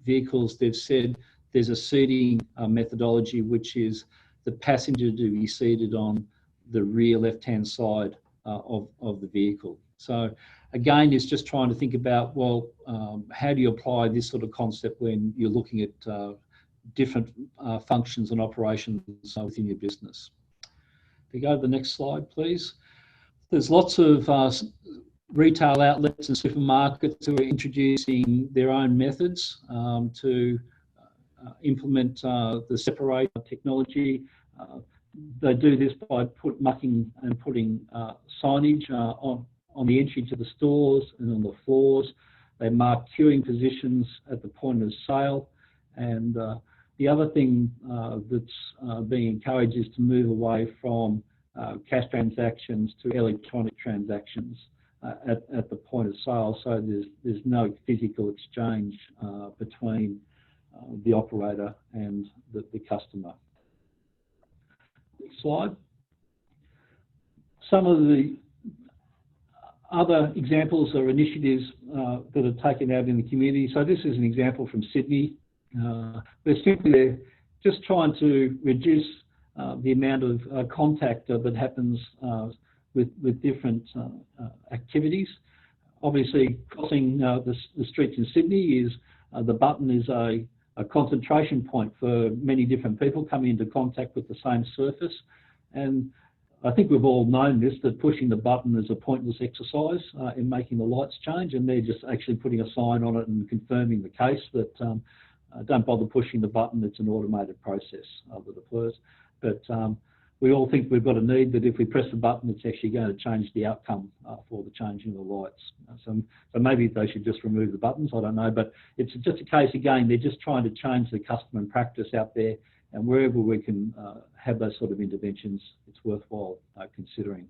vehicles, they've said there's a seating methodology, which is the passenger to be seated on the rear left-hand side of the vehicle. So again, it's just trying to think about, well, how do you apply this sort of concept when you're looking at different functions and operations within your business. If you go to the next slide, please. There's lots of retail outlets and supermarkets who are introducing their own methods to implement the separate technology. They do this by mucking and putting signage on the entry to the stores and on the floors. They mark queuing positions at the point of sale. And the other thing that's being encouraged is to move away from cash transactions to electronic transactions at the point of sale. So there's no physical exchange between the operator and the customer. Next slide. Some of the other examples are initiatives that are taken out in the community. So this is an example from Sydney. They're simply just trying to reduce the amount of contact that happens with different activities. Obviously, crossing the streets in Sydney is the button is a concentration point for many different people coming into contact with the same surface. And I think we've all known this, that pushing the button is a pointless exercise in making the lights change, and they're just actually putting a sign on it and confirming the case that don't bother pushing the button, it's an automated process that occurs. But we all think we've got a need that if we press the button, it's actually going to change the outcome for the changing of the lights. So maybe they should just remove the buttons, I don't know, but it's just a case, again, they're just trying to change the custom and practice out there, and wherever we can have those sort of interventions, it's worthwhile considering.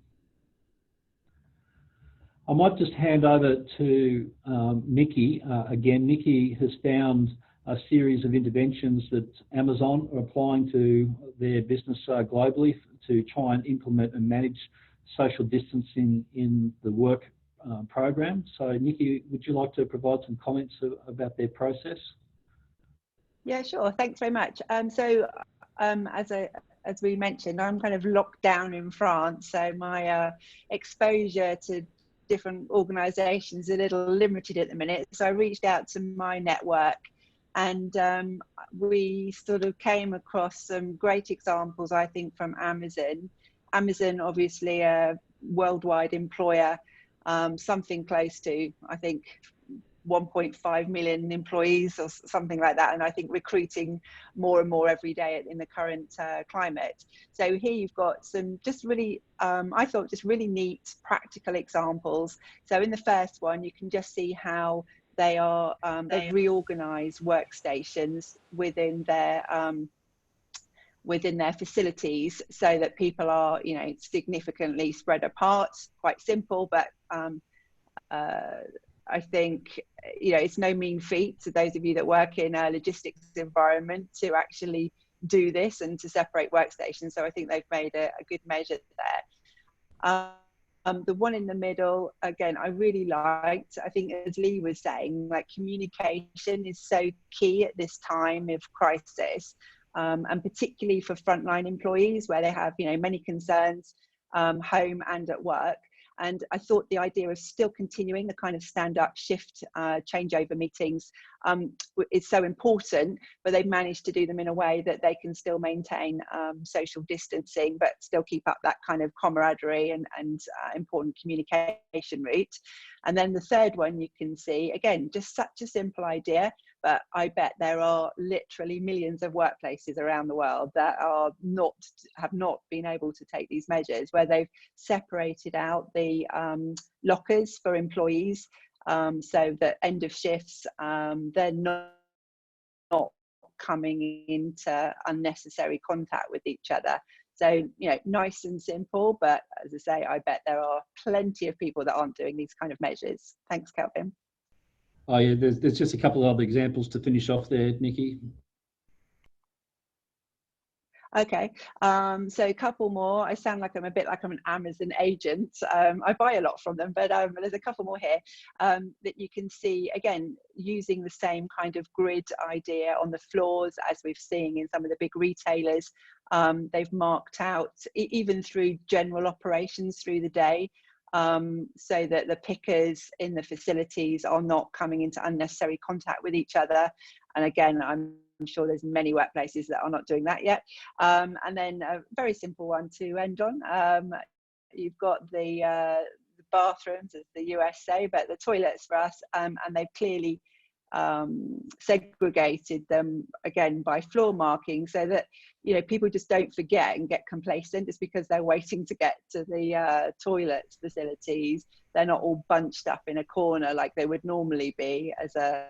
I might just hand over to Nikki. Again, Nikki has found a series of interventions that Amazon are applying to their business globally to try and implement and manage social distancing in the work program. So Nikki, would you like to provide some comments about their process? Yeah, sure. Thanks very much. As we mentioned, I'm kind of locked down in France, so my exposure to different organisations is a little limited at the minute. So I reached out to my network, and we sort of came across some great examples, I think, from Amazon. Amazon, obviously a worldwide employer, something close to, I think, 1.5 million employees or something like that, and I think recruiting more and more every day in the current climate. So here you've got some just really, I thought, just really neat practical examples. So in the first one, you can just see how they are they've reorganized workstations within their facilities so that people are, you know, significantly spread apart. Quite simple, but I think, you know, it's no mean feat to those of you that work in a logistics environment to actually do this and to separate workstations. So I think they've made a good measure there. The one in the middle, again, I really liked. I think, as Lee was saying, like, communication is so key at this time of crisis, and particularly for frontline employees where they have, you know, many concerns home and at work. And I thought the idea of still continuing the kind of stand-up shift changeover meetings is so important, but they've managed to do them in a way that they can still maintain social distancing, but still keep up that kind of camaraderie and important communication route. And then the third one, you can see, again, just such a simple idea, but I bet there are literally millions of workplaces around the world that have not been able to take these measures, where they've separated out the lockers for employees, so that end of shifts, they're not coming into unnecessary contact with each other. So, you know, nice and simple, but as I say, I bet there are plenty of people that aren't doing these kind of measures. Thanks, Kelvin. Oh yeah, there's just a couple of other examples to finish off there, Nikki. Okay, so a couple more. I sound like I'm a bit like I'm an Amazon agent. I buy a lot from them, but there's a couple more here that you can see, again, using the same kind of grid idea on the floors as we've seen in some of the big retailers. They've marked out, even through general operations through the day, so that the pickers in the facilities are not coming into unnecessary contact with each other. And again, I'm sure there's many workplaces that are not doing that yet. And then a very simple one to end on. You've got the bathrooms, as the USA, but the toilets for us, and they've clearly segregated them again by floor marking, so that, you know, people just don't forget and get complacent just because they're waiting to get to the toilet facilities. They're not all bunched up in a corner like they would normally be as a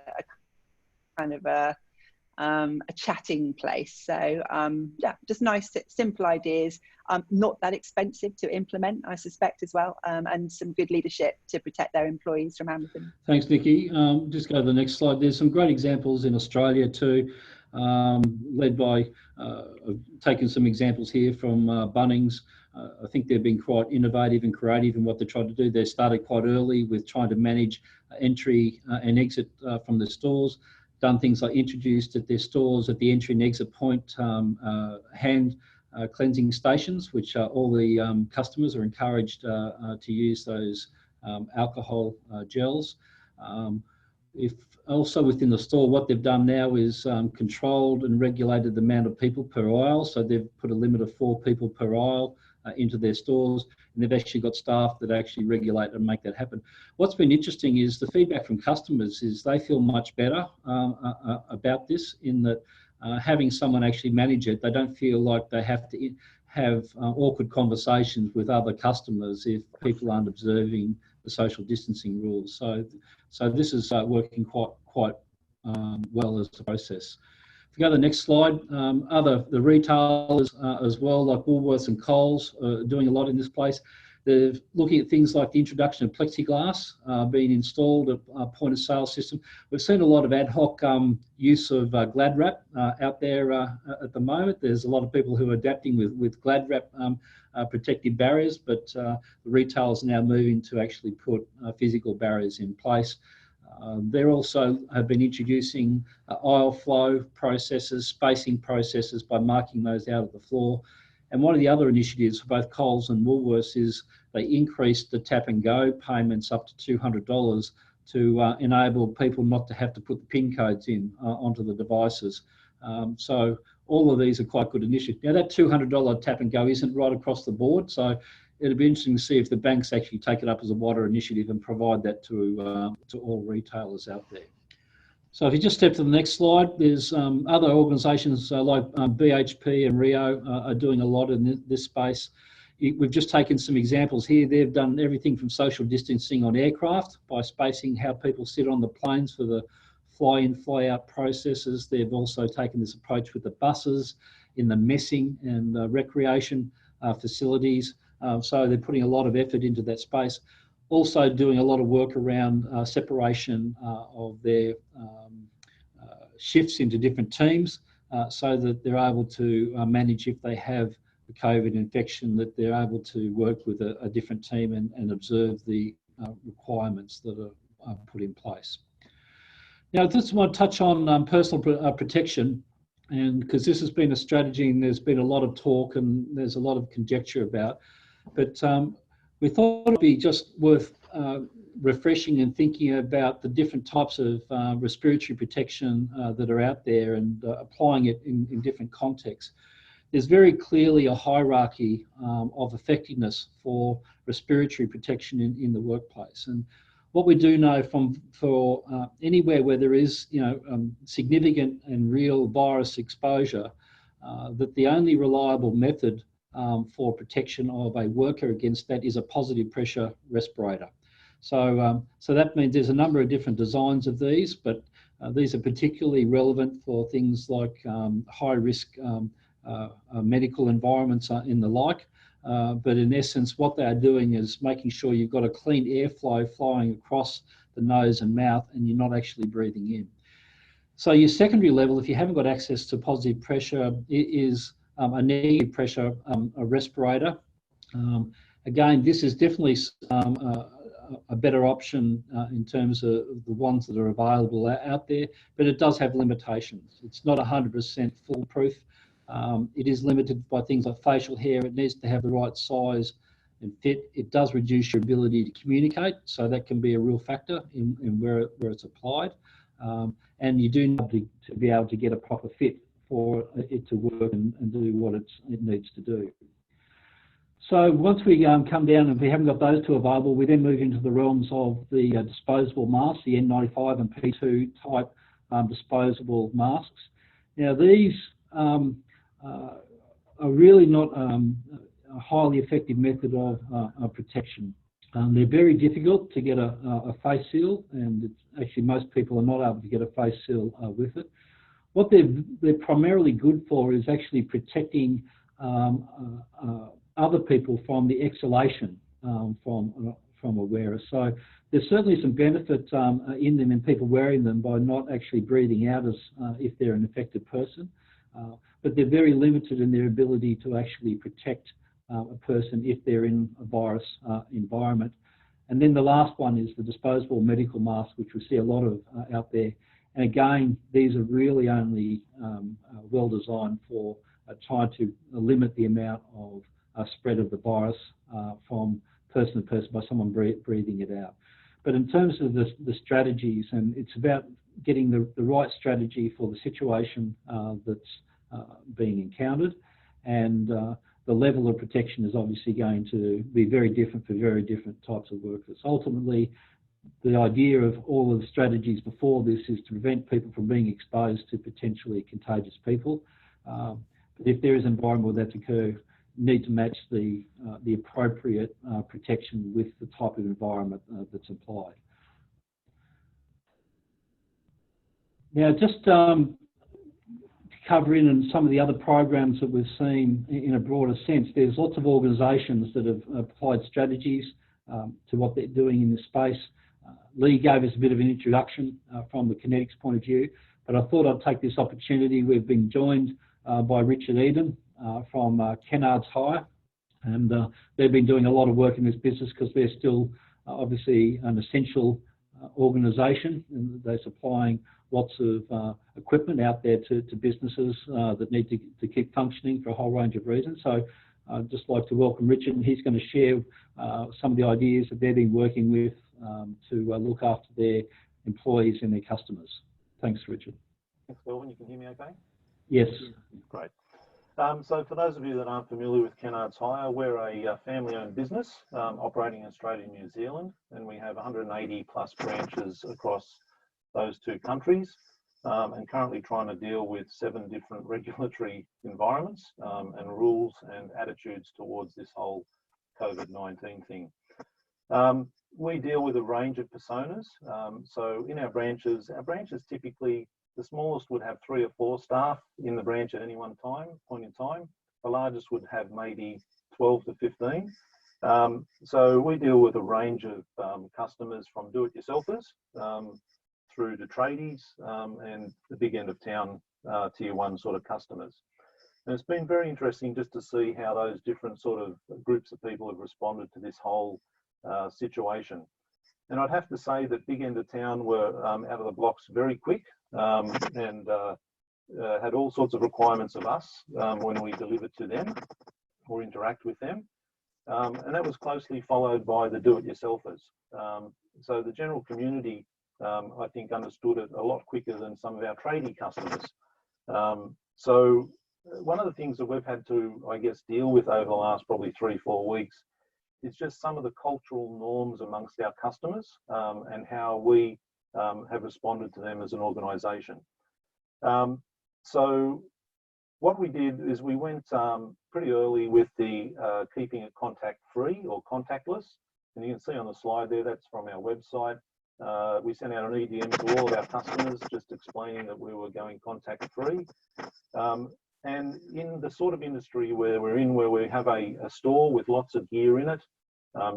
kind of a chatting place. So yeah, just nice simple ideas, not that expensive to implement, I suspect, as well, and some good leadership to protect their employees from Amazon. Thanks, Nikki. Just go to the next slide. There's some great examples in Australia too, led by, taking some examples here from Bunnings. I think they've been quite innovative and creative in what they're trying to do. They started quite early with trying to manage entry and exit from the stores. Done things like introduced at their stores at the entry and exit point hand cleansing stations, which all the customers are encouraged to use those alcohol gels. If also within the store, what they've done now is controlled and regulated the amount of people per aisle. So they've put a limit of 4 people per aisle into their stores, and they've actually got staff that actually regulate and make that happen. What's been interesting is the feedback from customers is they feel much better about this, in that having someone actually manage it, they don't feel like they have to have awkward conversations with other customers if people aren't observing the social distancing rules. So this is working quite well as a process. If we go to the next slide, the retailers as well, like Woolworths and Coles, are doing a lot in this place. They're looking at things like the introduction of plexiglass being installed at point of sale system. We've seen a lot of ad hoc use of Glad Wrap out there at the moment. There's a lot of people who are adapting with Glad Wrap protective barriers, but the retailers are now moving to actually put physical barriers in place. They also have been introducing aisle flow processes, spacing processes by marking those out of the floor. And one of the other initiatives for both Coles and Woolworths is they increased the tap and go payments up to $200 to enable people not to have to put the PIN codes in onto the devices. So all of these are quite good initiatives. Now that $200 tap and go isn't right across the board, so it'll be interesting to see if the banks actually take it up as a wider initiative and provide that to all retailers out there. So if you just step to the next slide, there's other organisations like BHP and Rio are doing a lot in this space. We've just taken some examples here. They've done everything from social distancing on aircraft by spacing how people sit on the planes for the fly-in, fly-out processes. They've also taken this approach with the buses in the messing and recreation facilities. So they're putting a lot of effort into that space. Also doing a lot of work around separation of their shifts into different teams so that they're able to manage if they have the COVID infection, that they're able to work with a different team and observe the requirements that are put in place. Now, I just want to touch on personal protection, and because this has been a strategy and there's been a lot of talk and there's a lot of conjecture about, but we thought it'd be just worth refreshing and thinking about the different types of respiratory protection that are out there and applying it in different contexts. There's very clearly a hierarchy of effectiveness for respiratory protection in the workplace. And what we do know for anywhere where there is, significant and real virus exposure, that the only reliable method for protection of a worker against that is a positive pressure respirator. So that means there's a number of different designs of these, but these are particularly relevant for things like high risk medical environments and the like. But in essence, what they are doing is making sure you've got a clean airflow flowing across the nose and mouth and you're not actually breathing in. So your secondary level, if you haven't got access to positive pressure, is a negative pressure a respirator. Again, this is definitely a better option in terms of the ones that are available out there, but it does have limitations. It's not 100% foolproof. It is limited by things like facial hair. It needs to have the right size and fit. It does reduce your ability to communicate, so that can be a real factor in where it's applied. And you do need to be able to get a proper fit for it to work and do what it needs to do. So once we come down, and if we haven't got those two available, we then move into the realms of the disposable masks, the N95 and P2 type disposable masks. Now these are really not a highly effective method of protection. They're very difficult to get a face seal, and it's actually most people are not able to get a face seal with it. What they're primarily good for is actually protecting other people from the exhalation from a wearer. So there's certainly some benefit in them in people wearing them by not actually breathing out as if they're an infected person, but they're very limited in their ability to actually protect a person if they're in a virus environment. And then the last one is the disposable medical mask, which we see a lot of out there. And again, these are really only well designed for trying to limit the amount of spread of the virus from person to person by someone breathing it out. But in terms of the strategies, and it's about getting the right strategy for the situation that's being encountered, and the level of protection is obviously going to be very different for very different types of workers. Ultimately, the idea of all of the strategies before this is to prevent people from being exposed to potentially contagious people. But if there is an environment where that's occurred, need to match the appropriate protection with the type of environment that's applied. Now, just to cover in some of the other programs that we've seen in a broader sense, there's lots of organisations that have applied strategies to what they're doing in this space. Lee gave us a bit of an introduction from the Connetics point of view, but I thought I'd take this opportunity. We've been joined by Richard Eden from Kennards Hire, and they've been doing a lot of work in this business because they're still obviously an essential organisation, and they're supplying lots of equipment out there to businesses that need to keep functioning for a whole range of reasons. So I'd just like to welcome Richard, and he's going to share some of the ideas that they've been working with to look after their employees and their customers. Thanks, Richard. Thanks, Kelvin. You can hear me okay? Yes. Great. So for those of you that aren't familiar with Kennards Hire, we're a family-owned business operating in Australia and New Zealand, and we have 180 plus branches across those two countries, and currently trying to deal with 7 different regulatory environments and rules and attitudes towards this whole COVID-19 thing. We deal with a range of personas. So in our branches typically, the smallest would have 3 or 4 staff in the branch at any one point in time. The largest would have maybe 12 to 15. So we deal with a range of customers, from do-it-yourselfers through to tradies and the big end of town tier 1 sort of customers. And it's been very interesting just to see how those different sort of groups of people have responded to this whole situation. And I'd have to say that big end of town were out of the blocks very quick and had all sorts of requirements of us when we delivered to them or interact with them. And that was closely followed by the do-it-yourselfers. So the general community, I think, understood it a lot quicker than some of our tradie customers. So one of the things that we've had to, I guess, deal with over the last probably 3-4 weeks is just some of the cultural norms amongst our customers and how we have responded to them as an organisation. So what we did is we went pretty early with the keeping it contact-free or contactless. And you can see on the slide there, that's from our website. We sent out an EDM to all of our customers just explaining that we were going contact-free. And in the sort of industry where we're in, where we have a store with lots of gear in it,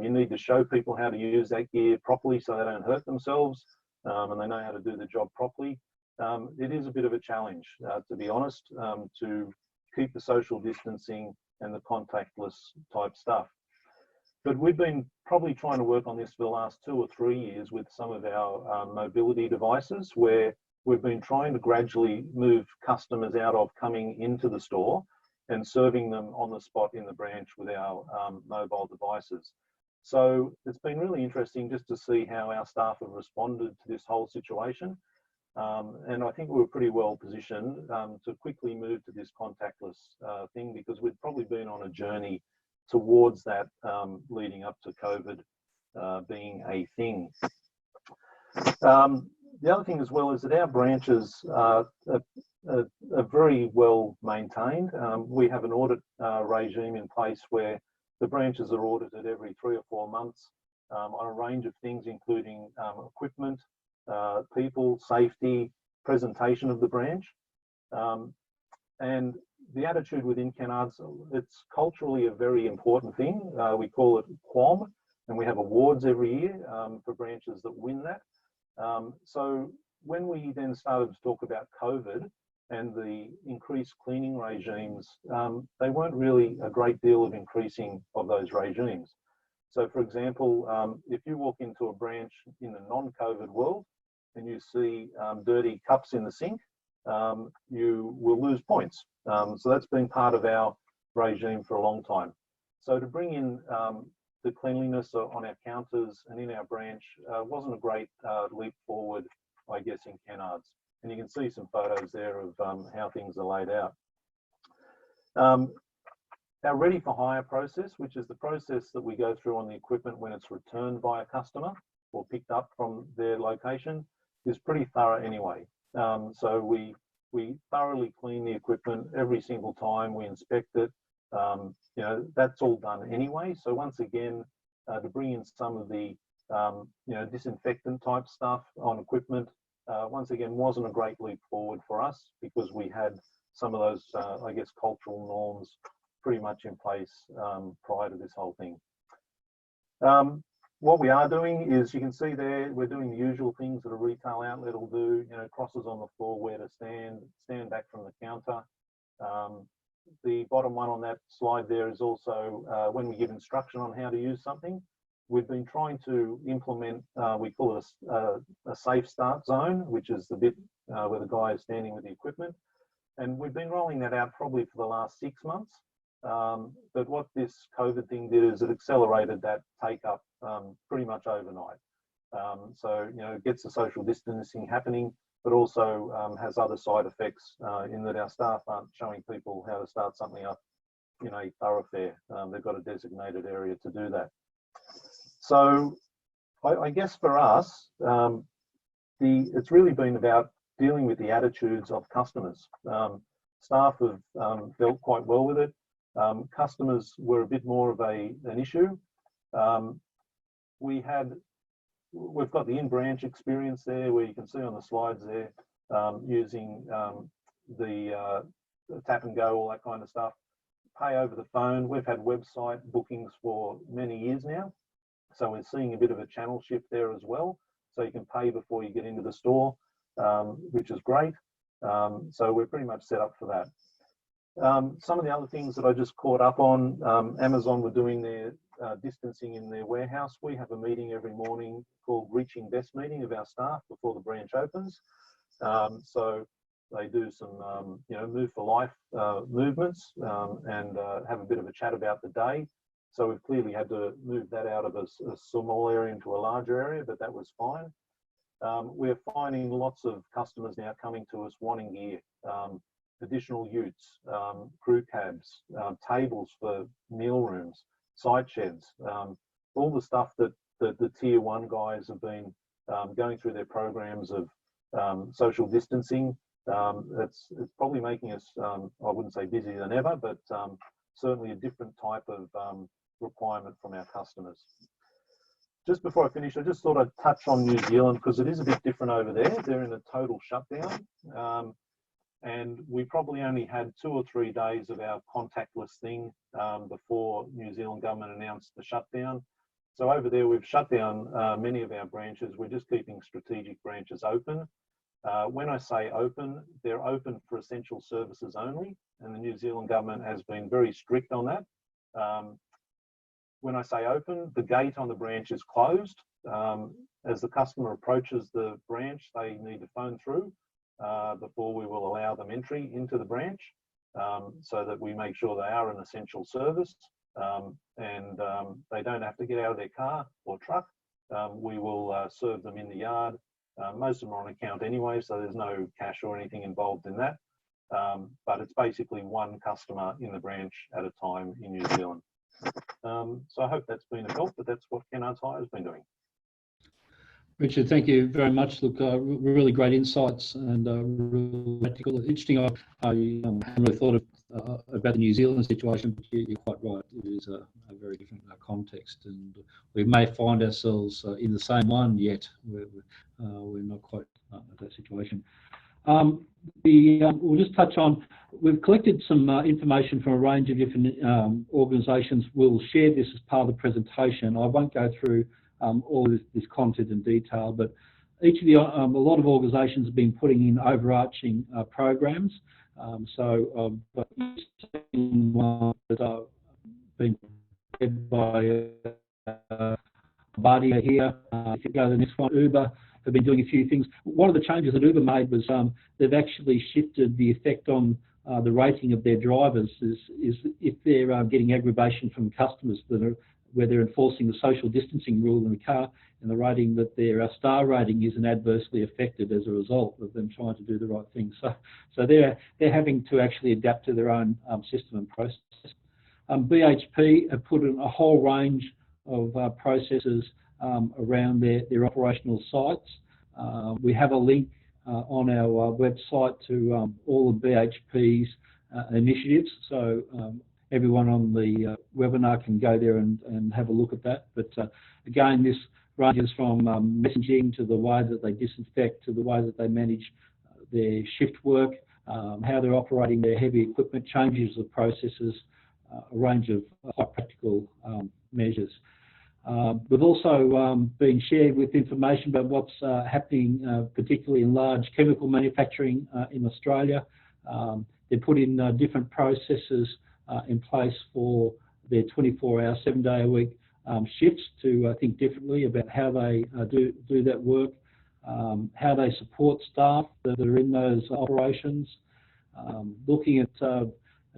you need to show people how to use that gear properly so they don't hurt themselves and they know how to do the job properly. It is a bit of a challenge, to be honest, to keep the social distancing and the contactless type stuff. But we've been probably trying to work on this for the last 2 or 3 years with some of our mobility devices, where we've been trying to gradually move customers out of coming into the store and serving them on the spot in the branch with our mobile devices. So it's been really interesting just to see how our staff have responded to this whole situation. And I think we were pretty well positioned to quickly move to this contactless thing, because we'd probably been on a journey towards that leading up to COVID being a thing. The other thing as well is that our branches are very well maintained. We have an audit regime in place where the branches are audited every 3 or 4 months on a range of things, including equipment, people, safety, presentation of the branch. And the attitude within Kennards, it's culturally a very important thing. We call it QUAM, and we have awards every year for branches that win that. So when we then started to talk about COVID and the increased cleaning regimes, they weren't really a great deal of increasing of those regimes. So for example, if you walk into a branch in the non-COVID world and you see dirty cups in the sink, you will lose points. So that's been part of our regime for a long time. So to bring in the cleanliness on our counters and in our branch wasn't a great leap forward, I guess, in Kennards. And you can see some photos there of how things are laid out. Our ready for hire process, which is the process that we go through on the equipment when it's returned by a customer or picked up from their location, is pretty thorough anyway. So we thoroughly clean the equipment every single time we inspect it. You know, that's all done anyway. So once again, to bring in some of the you know, disinfectant type stuff on equipment, once again, wasn't a great leap forward for us, because we had some of those, I guess, cultural norms pretty much in place prior to this whole thing. What we are doing is, you can see there, we're doing the usual things that a retail outlet will do, you know, crosses on the floor, where to stand back from the counter. The bottom one on that slide there is also when we give instruction on how to use something. We've been trying to implement, we call it a safe start zone, which is the bit where the guy is standing with the equipment. And we've been rolling that out probably for the last 6 months. But what this COVID thing did is it accelerated that take up pretty much overnight. So, you know, it gets the social distancing happening, but also has other side effects in that our staff aren't showing people how to start something up in a thoroughfare. They've got a designated area to do that. So I guess for us, it's really been about dealing with the attitudes of customers. Staff have dealt quite well with it. Customers were a bit more of an issue. We've got the in-branch experience there, where you can see on the slides there, using the tap and go, all that kind of stuff. Pay over the phone. We've had website bookings for many years now, so we're seeing a bit of a channel shift there as well. So you can pay before you get into the store, which is great. So we're pretty much set up for that. Some of the other things that I just caught up on, Amazon were doing their distancing in their warehouse. We have a meeting every morning called Reaching Best Meeting of our staff before the branch opens. So they do some, you know, move for life movements and have a bit of a chat about the day. So we've clearly had to move that out of a small area into a larger area, but that was fine. We're finding lots of customers now coming to us wanting gear. Additional utes, crew cabs, tables for meal rooms, site sheds, all the stuff that the tier 1 guys have been going through their programs of social distancing. It's probably making us, I wouldn't say busier than ever, but certainly a different type of requirement from our customers. Just before I finish, I just thought I'd touch on New Zealand, because it is a bit different over there. They're in a total shutdown. And we probably only had 2 or 3 days of our contactless thing before New Zealand government announced the shutdown. So over there, we've shut down many of our branches. We're just keeping strategic branches open. When I say open, they're open for essential services only, and the New Zealand government has been very strict on that. When I say open, the gate on the branch is closed. As the customer approaches the branch, they need to phone through before we will allow them entry into the branch, so that we make sure they are an essential service, and they don't have to get out of their car or truck. We will serve them in the yard. Most of them are on account anyway, so there's no cash or anything involved in that. But it's basically one customer in the branch at a time in New Zealand. So I hope that's been of help, but that's what Genn has been doing. Richard, thank you very much. Look, really great insights and really practical. Interesting. I hadn't really thought about the New Zealand situation, but you're quite right. It is a very different context, and we may find ourselves in the same one yet. We're not quite at that situation. We'll just touch on, we've collected some information from a range of different organisations. We'll share this as part of the presentation. I won't go through all this content in detail, but each of the, a lot of organisations have been putting in overarching programs. But one that been led by Gardiner here. If you go to the next one, Uber have been doing a few things. One of the changes that Uber made was they've actually shifted the effect on the rating of their drivers. Is if they're getting aggravation from customers that are where they're enforcing the social distancing rule in the car, and the rating that their star rating isn't adversely affected as a result of them trying to do the right thing. So they're having to actually adapt to their own system and process. BHP have put in a whole range of processes around their operational sites. We have a link on our website to all of BHP's initiatives. So everyone on the webinar can go there and have a look at that. But again, this ranges from messaging to the way that they disinfect, to the way that they manage their shift work, how they're operating their heavy equipment, changes of processes, a range of quite practical measures. We've also been shared with information about what's happening, particularly in large chemical manufacturing in Australia. They put in different processes in place for their 24-hour, 7-day-a-week shifts to think differently about how they do that work, how they support staff that are in those operations, looking at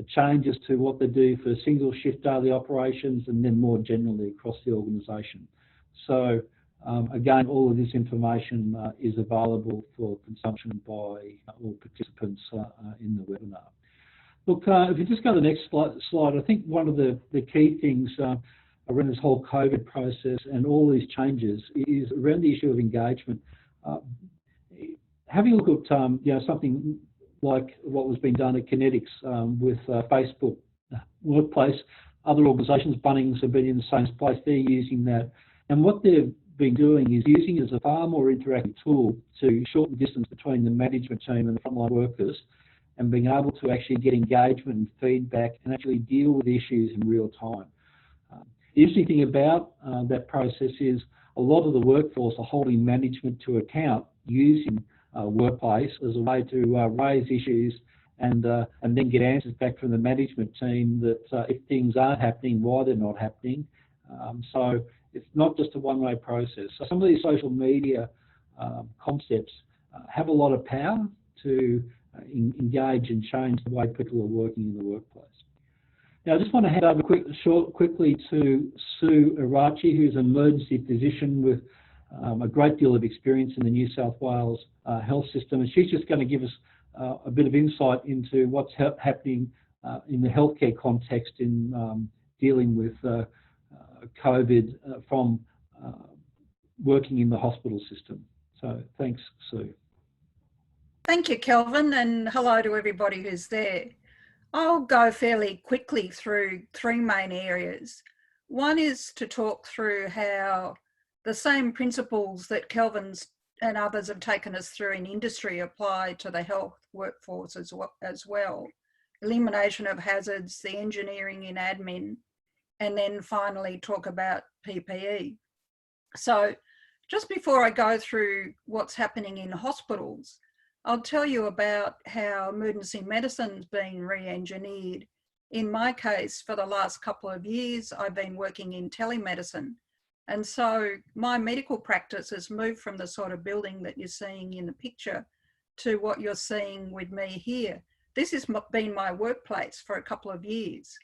changes to what they do for single shift daily operations, and then more generally across the organisation. So again, all of this information is available for consumption by all participants in the webinar. Look, if you just go to the next slide, I think one of the key things around this whole COVID process and all these changes is around the issue of engagement. Having a look at something like what was being done at Connetics with Facebook Workplace, other organisations, Bunnings, have been in the same place. They're using that, and what they've been doing is using it as a far more interactive tool to shorten the distance between the management team and the frontline workers, and being able to actually get engagement and feedback and actually deal with issues in real time. The interesting thing about that process is a lot of the workforce are holding management to account using Workplace as a way to raise issues and then get answers back from the management team that if things aren't happening, why they're not happening. So it's not just a one-way process. So some of these social media concepts have a lot of power to engage and change the way people are working in the workplace. Now, I just want to hand over quickly to Sue Ieraci, who's an emergency physician with a great deal of experience in the New South Wales health system, and she's just going to give us a bit of insight into what's happening in the healthcare context in dealing with COVID from working in the hospital system. So thanks, Sue. Thank you, Kelvin, and hello to everybody who's there. I'll go fairly quickly through three main areas. One is to talk through how the same principles that Kelvin's and others have taken us through in industry apply to the health workforce as well. Elimination of hazards, the engineering in admin, and then finally talk about PPE. So just before I go through what's happening in hospitals, I'll tell you about how emergency medicine's been re-engineered. In my case, for the last couple of years, I've been working in telemedicine. And so my medical practice has moved from the sort of building that you're seeing in the picture to what you're seeing with me here. This has been my workplace for a couple of years.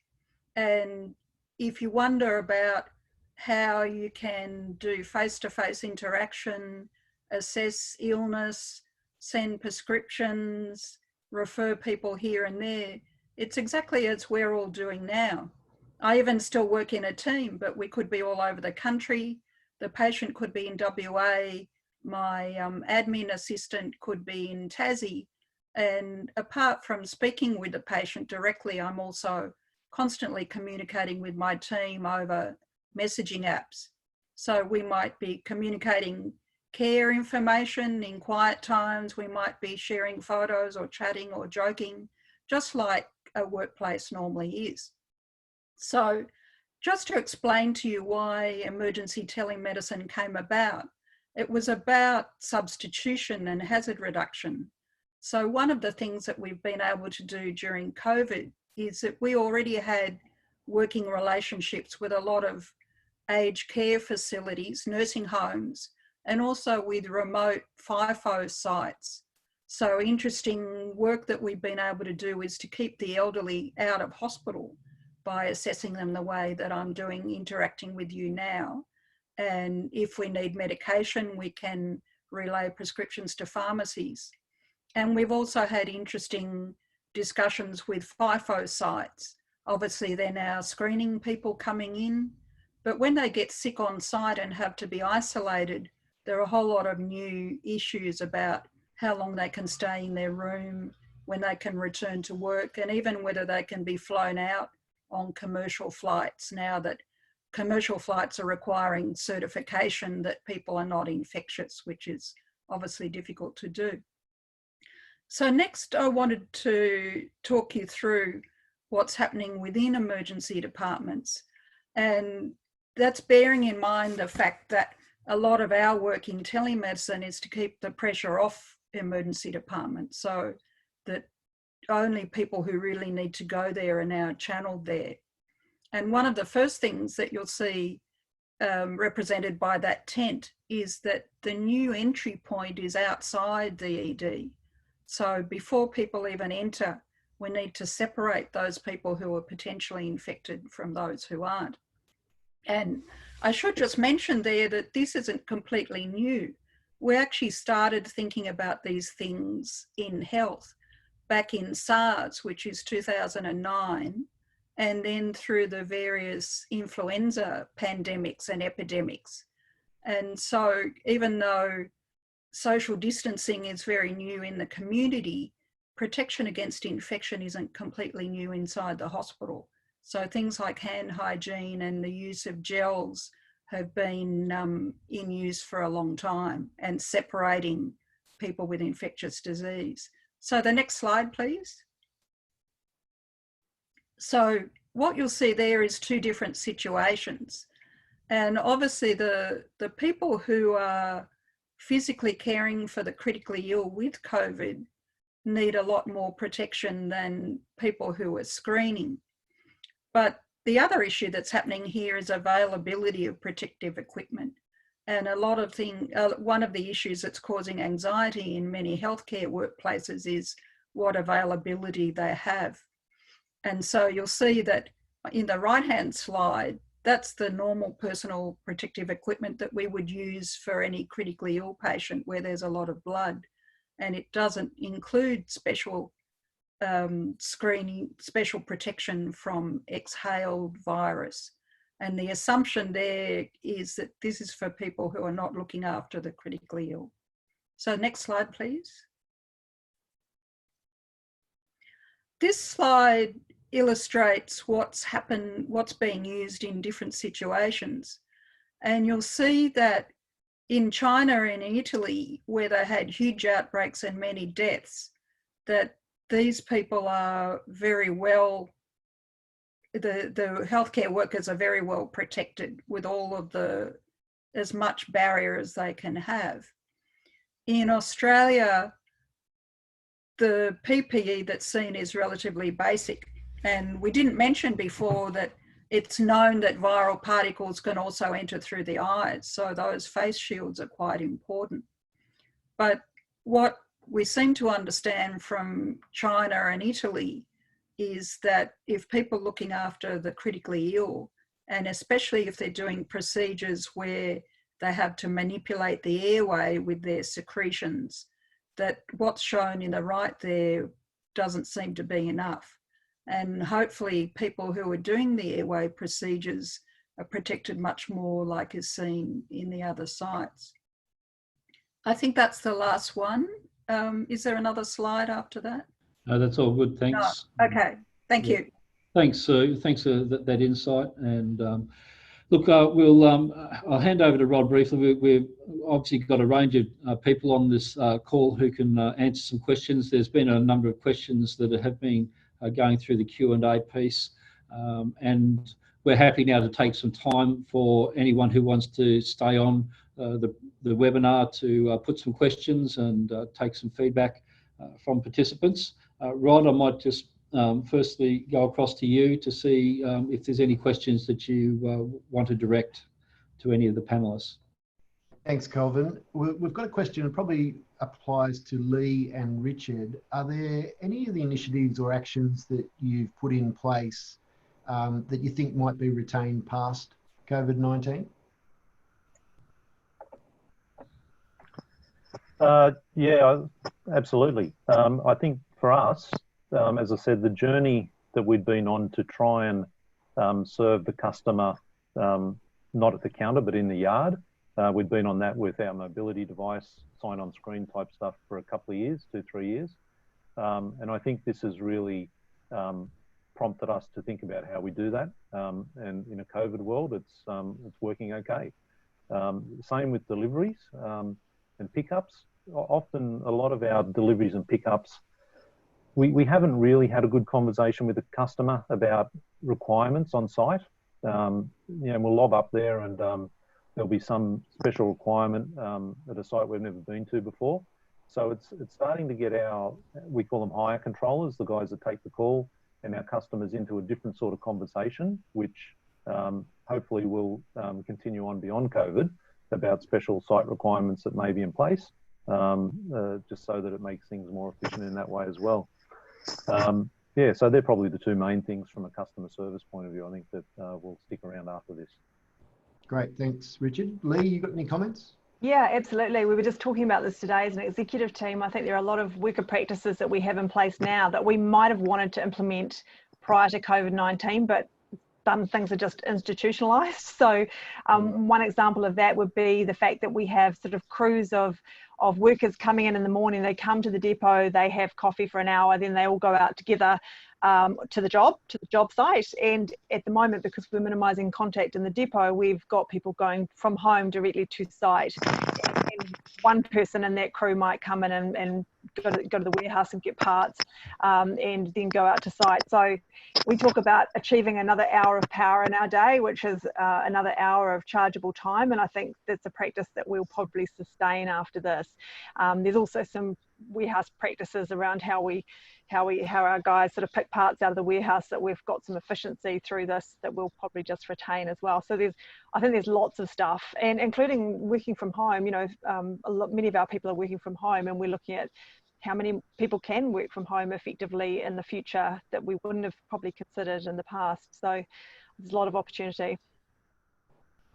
And if you wonder about how you can do face-to-face interaction, assess illness, send prescriptions, refer people here and there, it's exactly as we're all doing now. I even still work in a team, but we could be all over the country. The patient could be in WA, my admin assistant could be in Tassie. And apart from speaking with the patient directly, I'm also constantly communicating with my team over messaging apps. So we might be communicating care information in quiet times. We might be sharing photos or chatting or joking, just like a workplace normally is. So just to explain to you why emergency telemedicine came about, it was about substitution and hazard reduction. So one of the things that we've been able to do during COVID is that we already had working relationships with a lot of aged care facilities, nursing homes, and also with remote FIFO sites. So interesting work that we've been able to do is to keep the elderly out of hospital by assessing them the way that I'm doing, interacting with you now. And if we need medication, we can relay prescriptions to pharmacies. And we've also had interesting discussions with FIFO sites. Obviously, they're now screening people coming in, but when they get sick on site and have to be isolated, there are a whole lot of new issues about how long they can stay in their room, when they can return to work, and even whether they can be flown out on commercial flights now that commercial flights are requiring certification that people are not infectious, which is obviously difficult to do. So next, I wanted to talk you through what's happening within emergency departments. And that's bearing in mind the fact that a lot of our work in telemedicine is to keep the pressure off emergency departments so that only people who really need to go there are now channeled there. And one of the first things that you'll see represented by that tent is that the new entry point is outside the ED. So before people even enter, we need to separate those people who are potentially infected from those who aren't. And I should just mention there that this isn't completely new. We actually started thinking about these things in health back in SARS, which is 2009, and then through the various influenza pandemics and epidemics. And so even though social distancing is very new in the community, protection against infection isn't completely new inside the hospital. So things like hand hygiene and the use of gels have been in use for a long time, and separating people with infectious disease. So the next slide, please. So what you'll see there is two different situations. And obviously the people who are physically caring for the critically ill with COVID need a lot more protection than people who are screening. But the other issue that's happening here is availability of protective equipment. And a lot of one of the issues that's causing anxiety in many healthcare workplaces is what availability they have. And so you'll see that in the right-hand slide, that's the normal personal protective equipment that we would use for any critically ill patient where there's a lot of blood. And it doesn't include special screening, special protection from exhaled virus. And the assumption there is that this is for people who are not looking after the critically ill. So next slide, please. This slide illustrates what's happened, what's being used in different situations. And you'll see that in China and Italy, where they had huge outbreaks and many deaths, that these people are very well, the healthcare workers are very well protected with all of as much barrier as they can have. In Australia, the PPE that's seen is relatively basic. And we didn't mention before that it's known that viral particles can also enter through the eyes. So those face shields are quite important. But what we seem to understand from China and Italy is that if people looking after the critically ill, and especially if they're doing procedures where they have to manipulate the airway with their secretions, that what's shown in the right there doesn't seem to be enough. And hopefully people who are doing the airway procedures are protected much more, like is seen in the other sites. I think that's the last one. Is there another slide after that? No, that's all good, thanks. No. Okay, thank you. Thanks, thanks for that insight. And look, I'll hand over to Rod briefly. We've obviously got a range of people on this call who can answer some questions. There's been a number of questions that have been going through the Q&A piece, and we're happy now to take some time for anyone who wants to stay on the webinar to put some questions and take some feedback from participants. Rod, I might just firstly go across to you to see if there's any questions that you want to direct to any of the panelists. Thanks, Kelvin. We've got a question that probably applies to Lee and Richard. Are there any of the initiatives or actions that you've put in place that you think might be retained past COVID-19? Yeah, absolutely. I think for us, as I said, the journey that we've been on to try and serve the customer, not at the counter, but in the yard, we've been on that with our mobility device, sign on screen type stuff for a couple of years, 2-3 years. And I think this has really prompted us to think about how we do that. And in a COVID world, it's working okay. Same with deliveries and pickups. Often a lot of our deliveries and pickups, we haven't really had a good conversation with the customer about requirements on site. You know, we'll lob up there and there'll be some special requirement at a site we've never been to before. So it's starting to get we call them hire controllers, the guys that take the call, and our customers into a different sort of conversation, which hopefully will continue on beyond COVID, about special site requirements that may be in place, just so that it makes things more efficient in that way as well. Yeah, so they're probably the two main things from a customer service point of view. I think that will stick around after this. Great, thanks, Richard. Lee, you got any comments? Yeah, absolutely. We were just talking about this today as an executive team. I think there are a lot of worker practices that we have in place now that we might have wanted to implement prior to COVID-19, but some things are just institutionalized. So one example of that would be the fact that we have sort of crews of workers coming in the morning. They come to the depot, they have coffee for an hour, then they all go out together to the job site. And at the moment, because we're minimizing contact in the depot, we've got people going from home directly to site. And one person in that crew might come in and go to the warehouse and get parts and then go out to site. So we talk about achieving another hour of power in our day, which is another hour of chargeable time. And I think that's a practice that we'll probably sustain after this. There's also some warehouse practices around how our guys sort of pick parts out of the warehouse, that we've got some efficiency through this that we'll probably just retain as well. So I think there's lots of stuff, and including working from home. You know, many of our people are working from home, and we're looking at how many people can work from home effectively in the future that we wouldn't have probably considered in the past. So there's a lot of opportunity.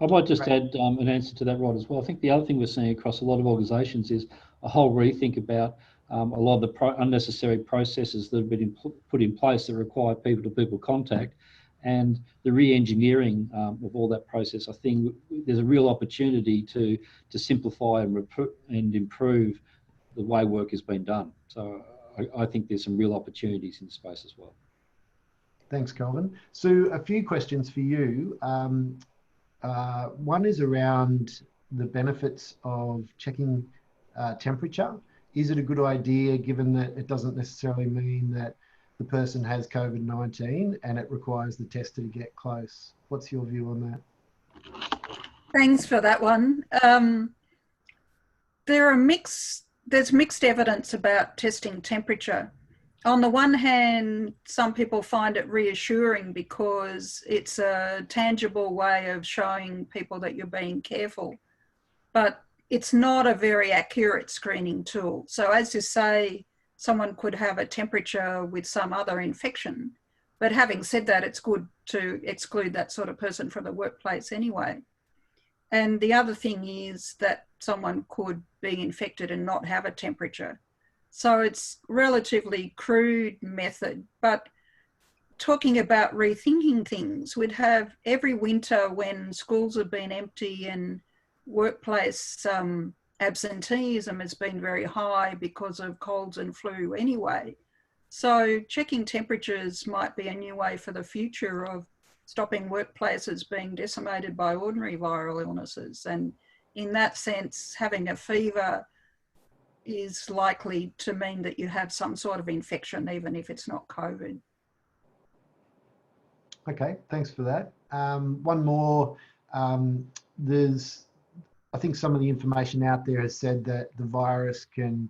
I might just add an answer to that, Rod, as well. I think the other thing we're seeing across a lot of organisations is a whole rethink about a lot of the unnecessary processes that have been put in place that require people-to-people contact, and the re-engineering of all that process. I think there's a real opportunity to simplify and improve the way work has been done. So I think there's some real opportunities in the space as well. Thanks, Kelvin. Sue, a few questions for you. One is around the benefits of checking temperature. Is it a good idea, given that it doesn't necessarily mean that the person has COVID-19 and it requires the tester to get close? What's your view on that? Thanks for that one. There are mixed there's mixed evidence about testing temperature. On the one hand, some people find it reassuring because it's a tangible way of showing people that you're being careful, but it's not a very accurate screening tool. So as you say, someone could have a temperature with some other infection, but having said that, it's good to exclude that sort of person from the workplace anyway. And the other thing is that someone could be infected and not have a temperature. So it's relatively crude method, but talking about rethinking things, we'd have every winter when schools have been empty and workplace absenteeism has been very high because of colds and flu anyway. So checking temperatures might be a new way for the future of stopping workplaces being decimated by ordinary viral illnesses. And in that sense, having a fever is likely to mean that you have some sort of infection, even if it's not COVID. Okay, thanks for that. One more, I think some of the information out there has said that the virus can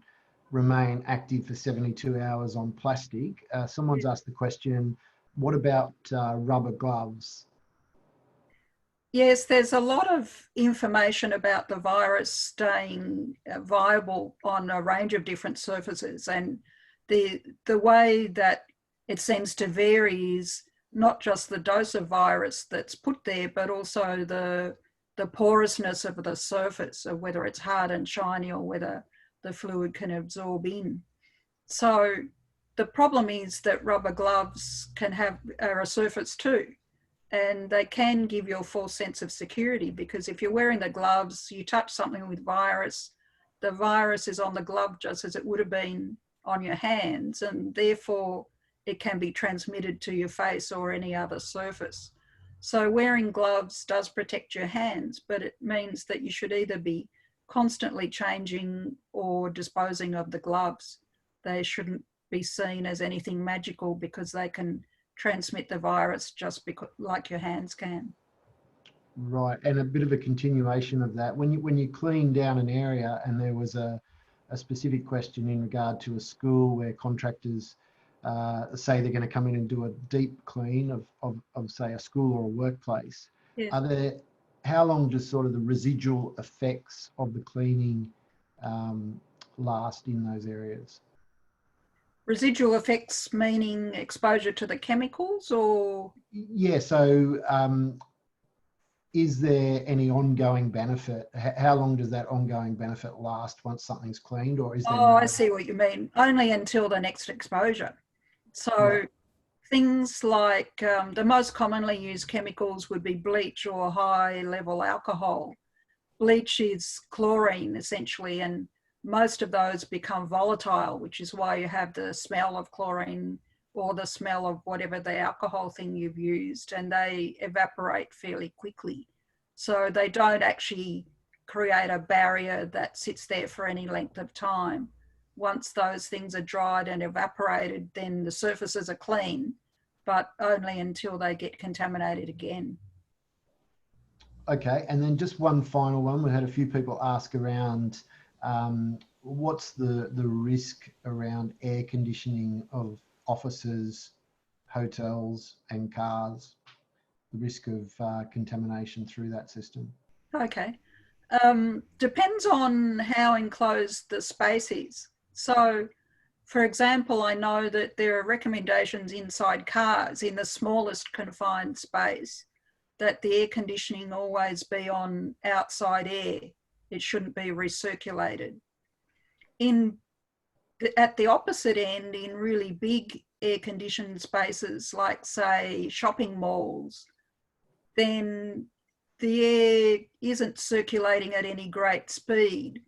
remain active for 72 hours on plastic. Someone's asked the question, what about rubber gloves? Yes, there's a lot of information about the virus staying viable on a range of different surfaces, and the way that it seems to vary is not just the dose of virus that's put there, but also the porousness of the surface, of whether it's hard and shiny or whether the fluid can absorb in. So the problem is that rubber gloves are a surface too, and they can give you a false sense of security, because if you're wearing the gloves, you touch something with virus, the virus is on the glove just as it would have been on your hands, and therefore it can be transmitted to your face or any other surface. So wearing gloves does protect your hands, but it means that you should either be constantly changing or disposing of the gloves. They shouldn't be seen as anything magical because they can transmit the virus just because, like your hands can. Right, and a bit of a continuation of that. When you clean down an area, and there was a specific question in regard to a school where contractors say they're going to come in and do a deep clean of say a school or a workplace. Yes. How long does sort of the residual effects of the cleaning last in those areas? Residual effects meaning exposure to the chemicals, or? Yeah, so is there any ongoing benefit? How long does that ongoing benefit last once something's cleaned, or is there Oh, I see what you mean. Only until the next exposure. So right. Things like the most commonly used chemicals would be bleach or high level alcohol. Bleach is chlorine essentially, and most of those become volatile, which is why you have the smell of chlorine or the smell of whatever the alcohol thing you've used, and they evaporate fairly quickly. So they don't actually create a barrier that sits there for any length of time. Once those things are dried and evaporated, then the surfaces are clean, but only until they get contaminated again. Okay, and then just one final one. We had a few people ask around what's the risk around air conditioning of offices, hotels and cars, the risk of contamination through that system? Okay, depends on how enclosed the space is. So, for example, I know that there are recommendations inside cars in the smallest confined space that the air conditioning always be on outside air. It shouldn't be recirculated. At the opposite end, in really big air-conditioned spaces, like say shopping malls, then the air isn't circulating at any great speed.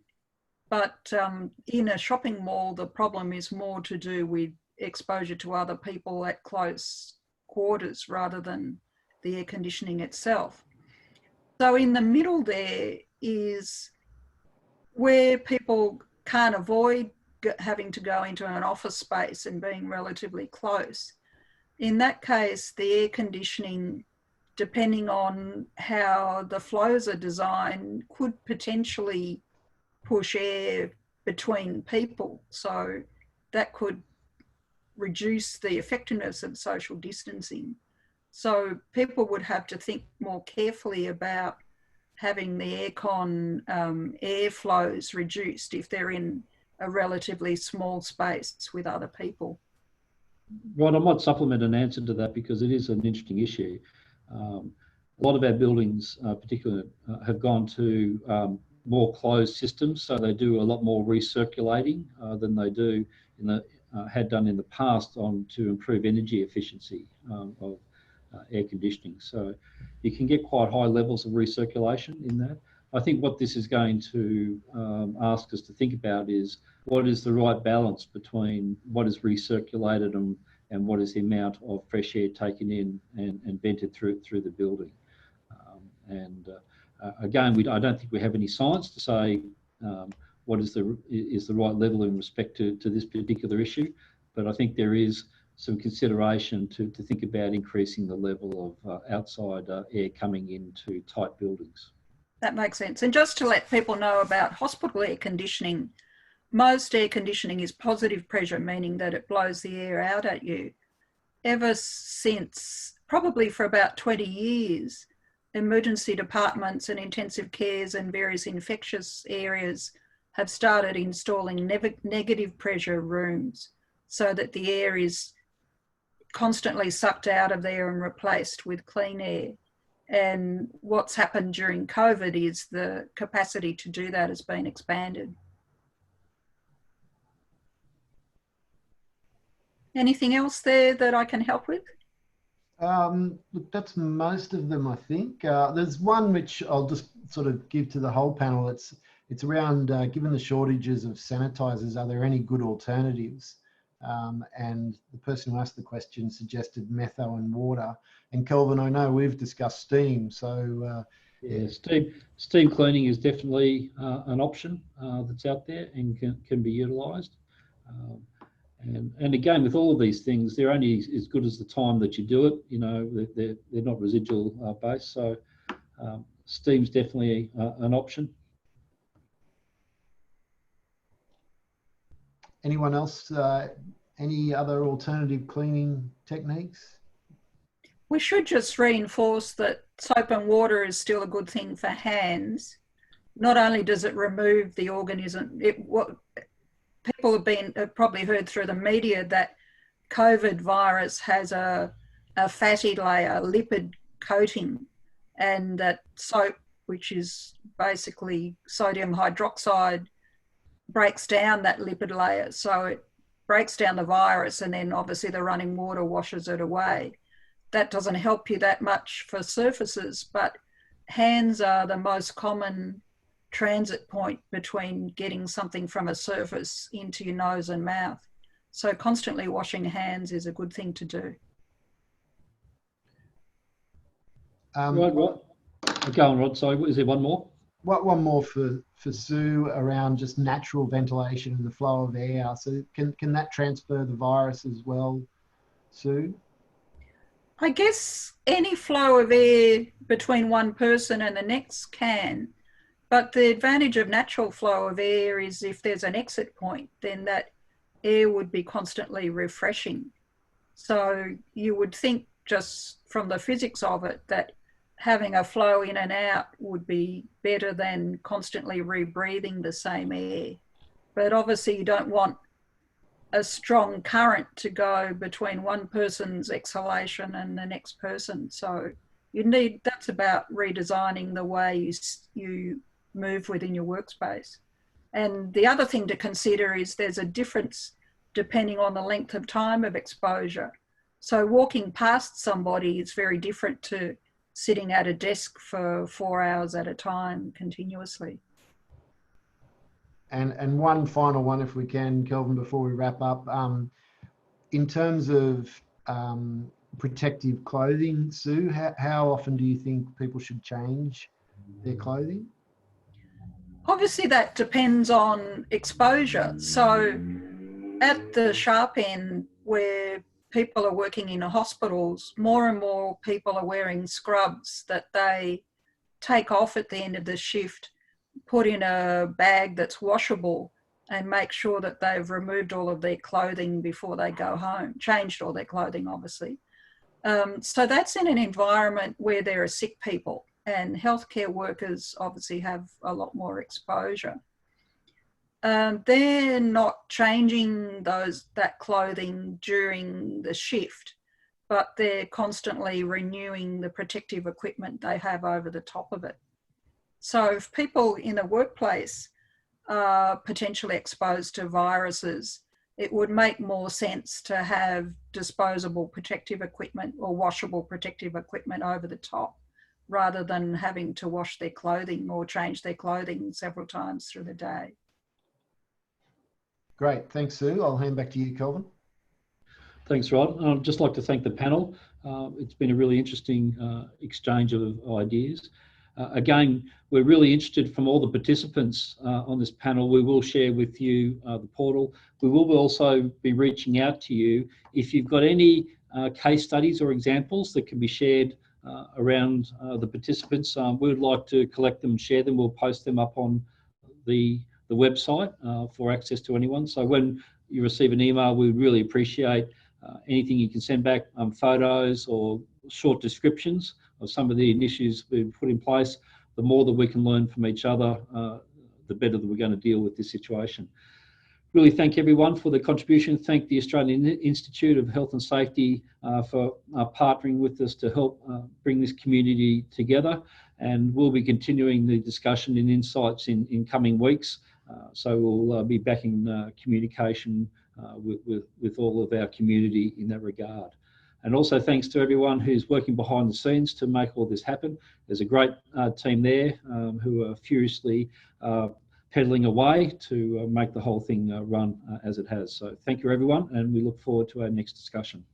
But in a shopping mall, the problem is more to do with exposure to other people at close quarters rather than the air conditioning itself. So in the middle there is where people can't avoid having to go into an office space and being relatively close. In that case, the air conditioning, depending on how the flows are designed, could potentially push air between people. So that could reduce the effectiveness of social distancing. So people would have to think more carefully about having the aircon airflows reduced if they're in a relatively small space with other people. Right, I might supplement an answer to that because it is an interesting issue. A lot of our buildings, particularly, have gone to more closed systems, so they do a lot more recirculating than they do had done in the past to improve energy efficiency of air conditioning. So you can get quite high levels of recirculation in that. I think what this is going to ask us to think about is what is the right balance between what is recirculated and what is the amount of fresh air taken in and vented through the building. Again, I don't think we have any science to say what is the right level in respect to this particular issue, but I think there is some consideration to think about increasing the level of outside air coming into tight buildings. That makes sense. And just to let people know about hospital air conditioning, most air conditioning is positive pressure, meaning that it blows the air out at you. Ever since, probably for about 20 years, emergency departments and intensive cares and various infectious areas have started installing negative pressure rooms so that the air is constantly sucked out of there and replaced with clean air. And what's happened during COVID is the capacity to do that has been expanded. Anything else there that I can help with? Look, that's most of them, I think. There's one which I'll just sort of give to the whole panel. It's around, given the shortages of sanitizers, are there any good alternatives? And the person who asked the question suggested metho and water. And Kelvin, I know we've discussed steam, so yeah, steam cleaning is definitely an option that's out there and can be utilised. And again, with all of these things, they're only as good as the time that you do it. You know, they're not residual based. So steam's definitely an option. Anyone else? Any other alternative cleaning techniques? We should just reinforce that soap and water is still a good thing for hands. Not only does it remove the organism, people have probably heard through the media that COVID virus has a fatty layer, a lipid coating, and that soap, which is basically sodium hydroxide, breaks down that lipid layer. So it breaks down the virus, and then obviously the running water washes it away. That doesn't help you that much for surfaces, but hands are the most common transit point between getting something from a surface into your nose and mouth. So constantly washing hands is a good thing to do. Right. Go on, Rod. Sorry, is there one more? One more for Sue around just natural ventilation and the flow of air. So can that transfer the virus as well, Sue? I guess any flow of air between one person and the next can, but the advantage of natural flow of air is if there's an exit point, then that air would be constantly refreshing. So you would think just from the physics of it that having a flow in and out would be better than constantly rebreathing the same air. But obviously you don't want a strong current to go between one person's exhalation and the next person. So that's about redesigning the way you move within your workspace. And the other thing to consider is there's a difference depending on the length of time of exposure. So walking past somebody is very different to sitting at a desk for 4 hours at a time continuously. And one final one, if we can, Kelvin, before we wrap up. In terms of protective clothing, Sue, how often do you think people should change their clothing? Obviously, that depends on exposure. So at the sharp end, where people are working in hospitals, more and more people are wearing scrubs that they take off at the end of the shift, put in a bag that's washable, and make sure that they've removed all of their clothing before they go home, changed all their clothing, obviously. So that's in an environment where there are sick people, and healthcare workers obviously have a lot more exposure. They're not changing that clothing during the shift, but they're constantly renewing the protective equipment they have over the top of it. So if people in a workplace are potentially exposed to viruses, it would make more sense to have disposable protective equipment or washable protective equipment over the top, rather than having to wash their clothing or change their clothing several times through the day. Great, thanks, Sue. I'll hand back to you, Kelvin. Thanks, Rod. I'd just like to thank the panel. It's been a really interesting exchange of ideas. Again, we're really interested from all the participants on this panel. We will share with you the portal. We will also be reaching out to you if you've got any case studies or examples that can be shared around the participants. We would like to collect them and share them. We'll post them up on the website for access to anyone. So when you receive an email, we would really appreciate anything you can send back, photos or short descriptions of some of the initiatives we've put in place. The more that we can learn from each other, the better that we're going to deal with this situation. Really thank everyone for the contribution. Thank the Australian Institute of Health and Safety for partnering with us to help bring this community together. And we'll be continuing the discussion and insights in coming weeks. So we'll be back in communication with all of our community in that regard. And also thanks to everyone who's working behind the scenes to make all this happen. There's a great team there who are furiously pedaling away to make the whole thing run as it has. So thank you, everyone, and we look forward to our next discussion.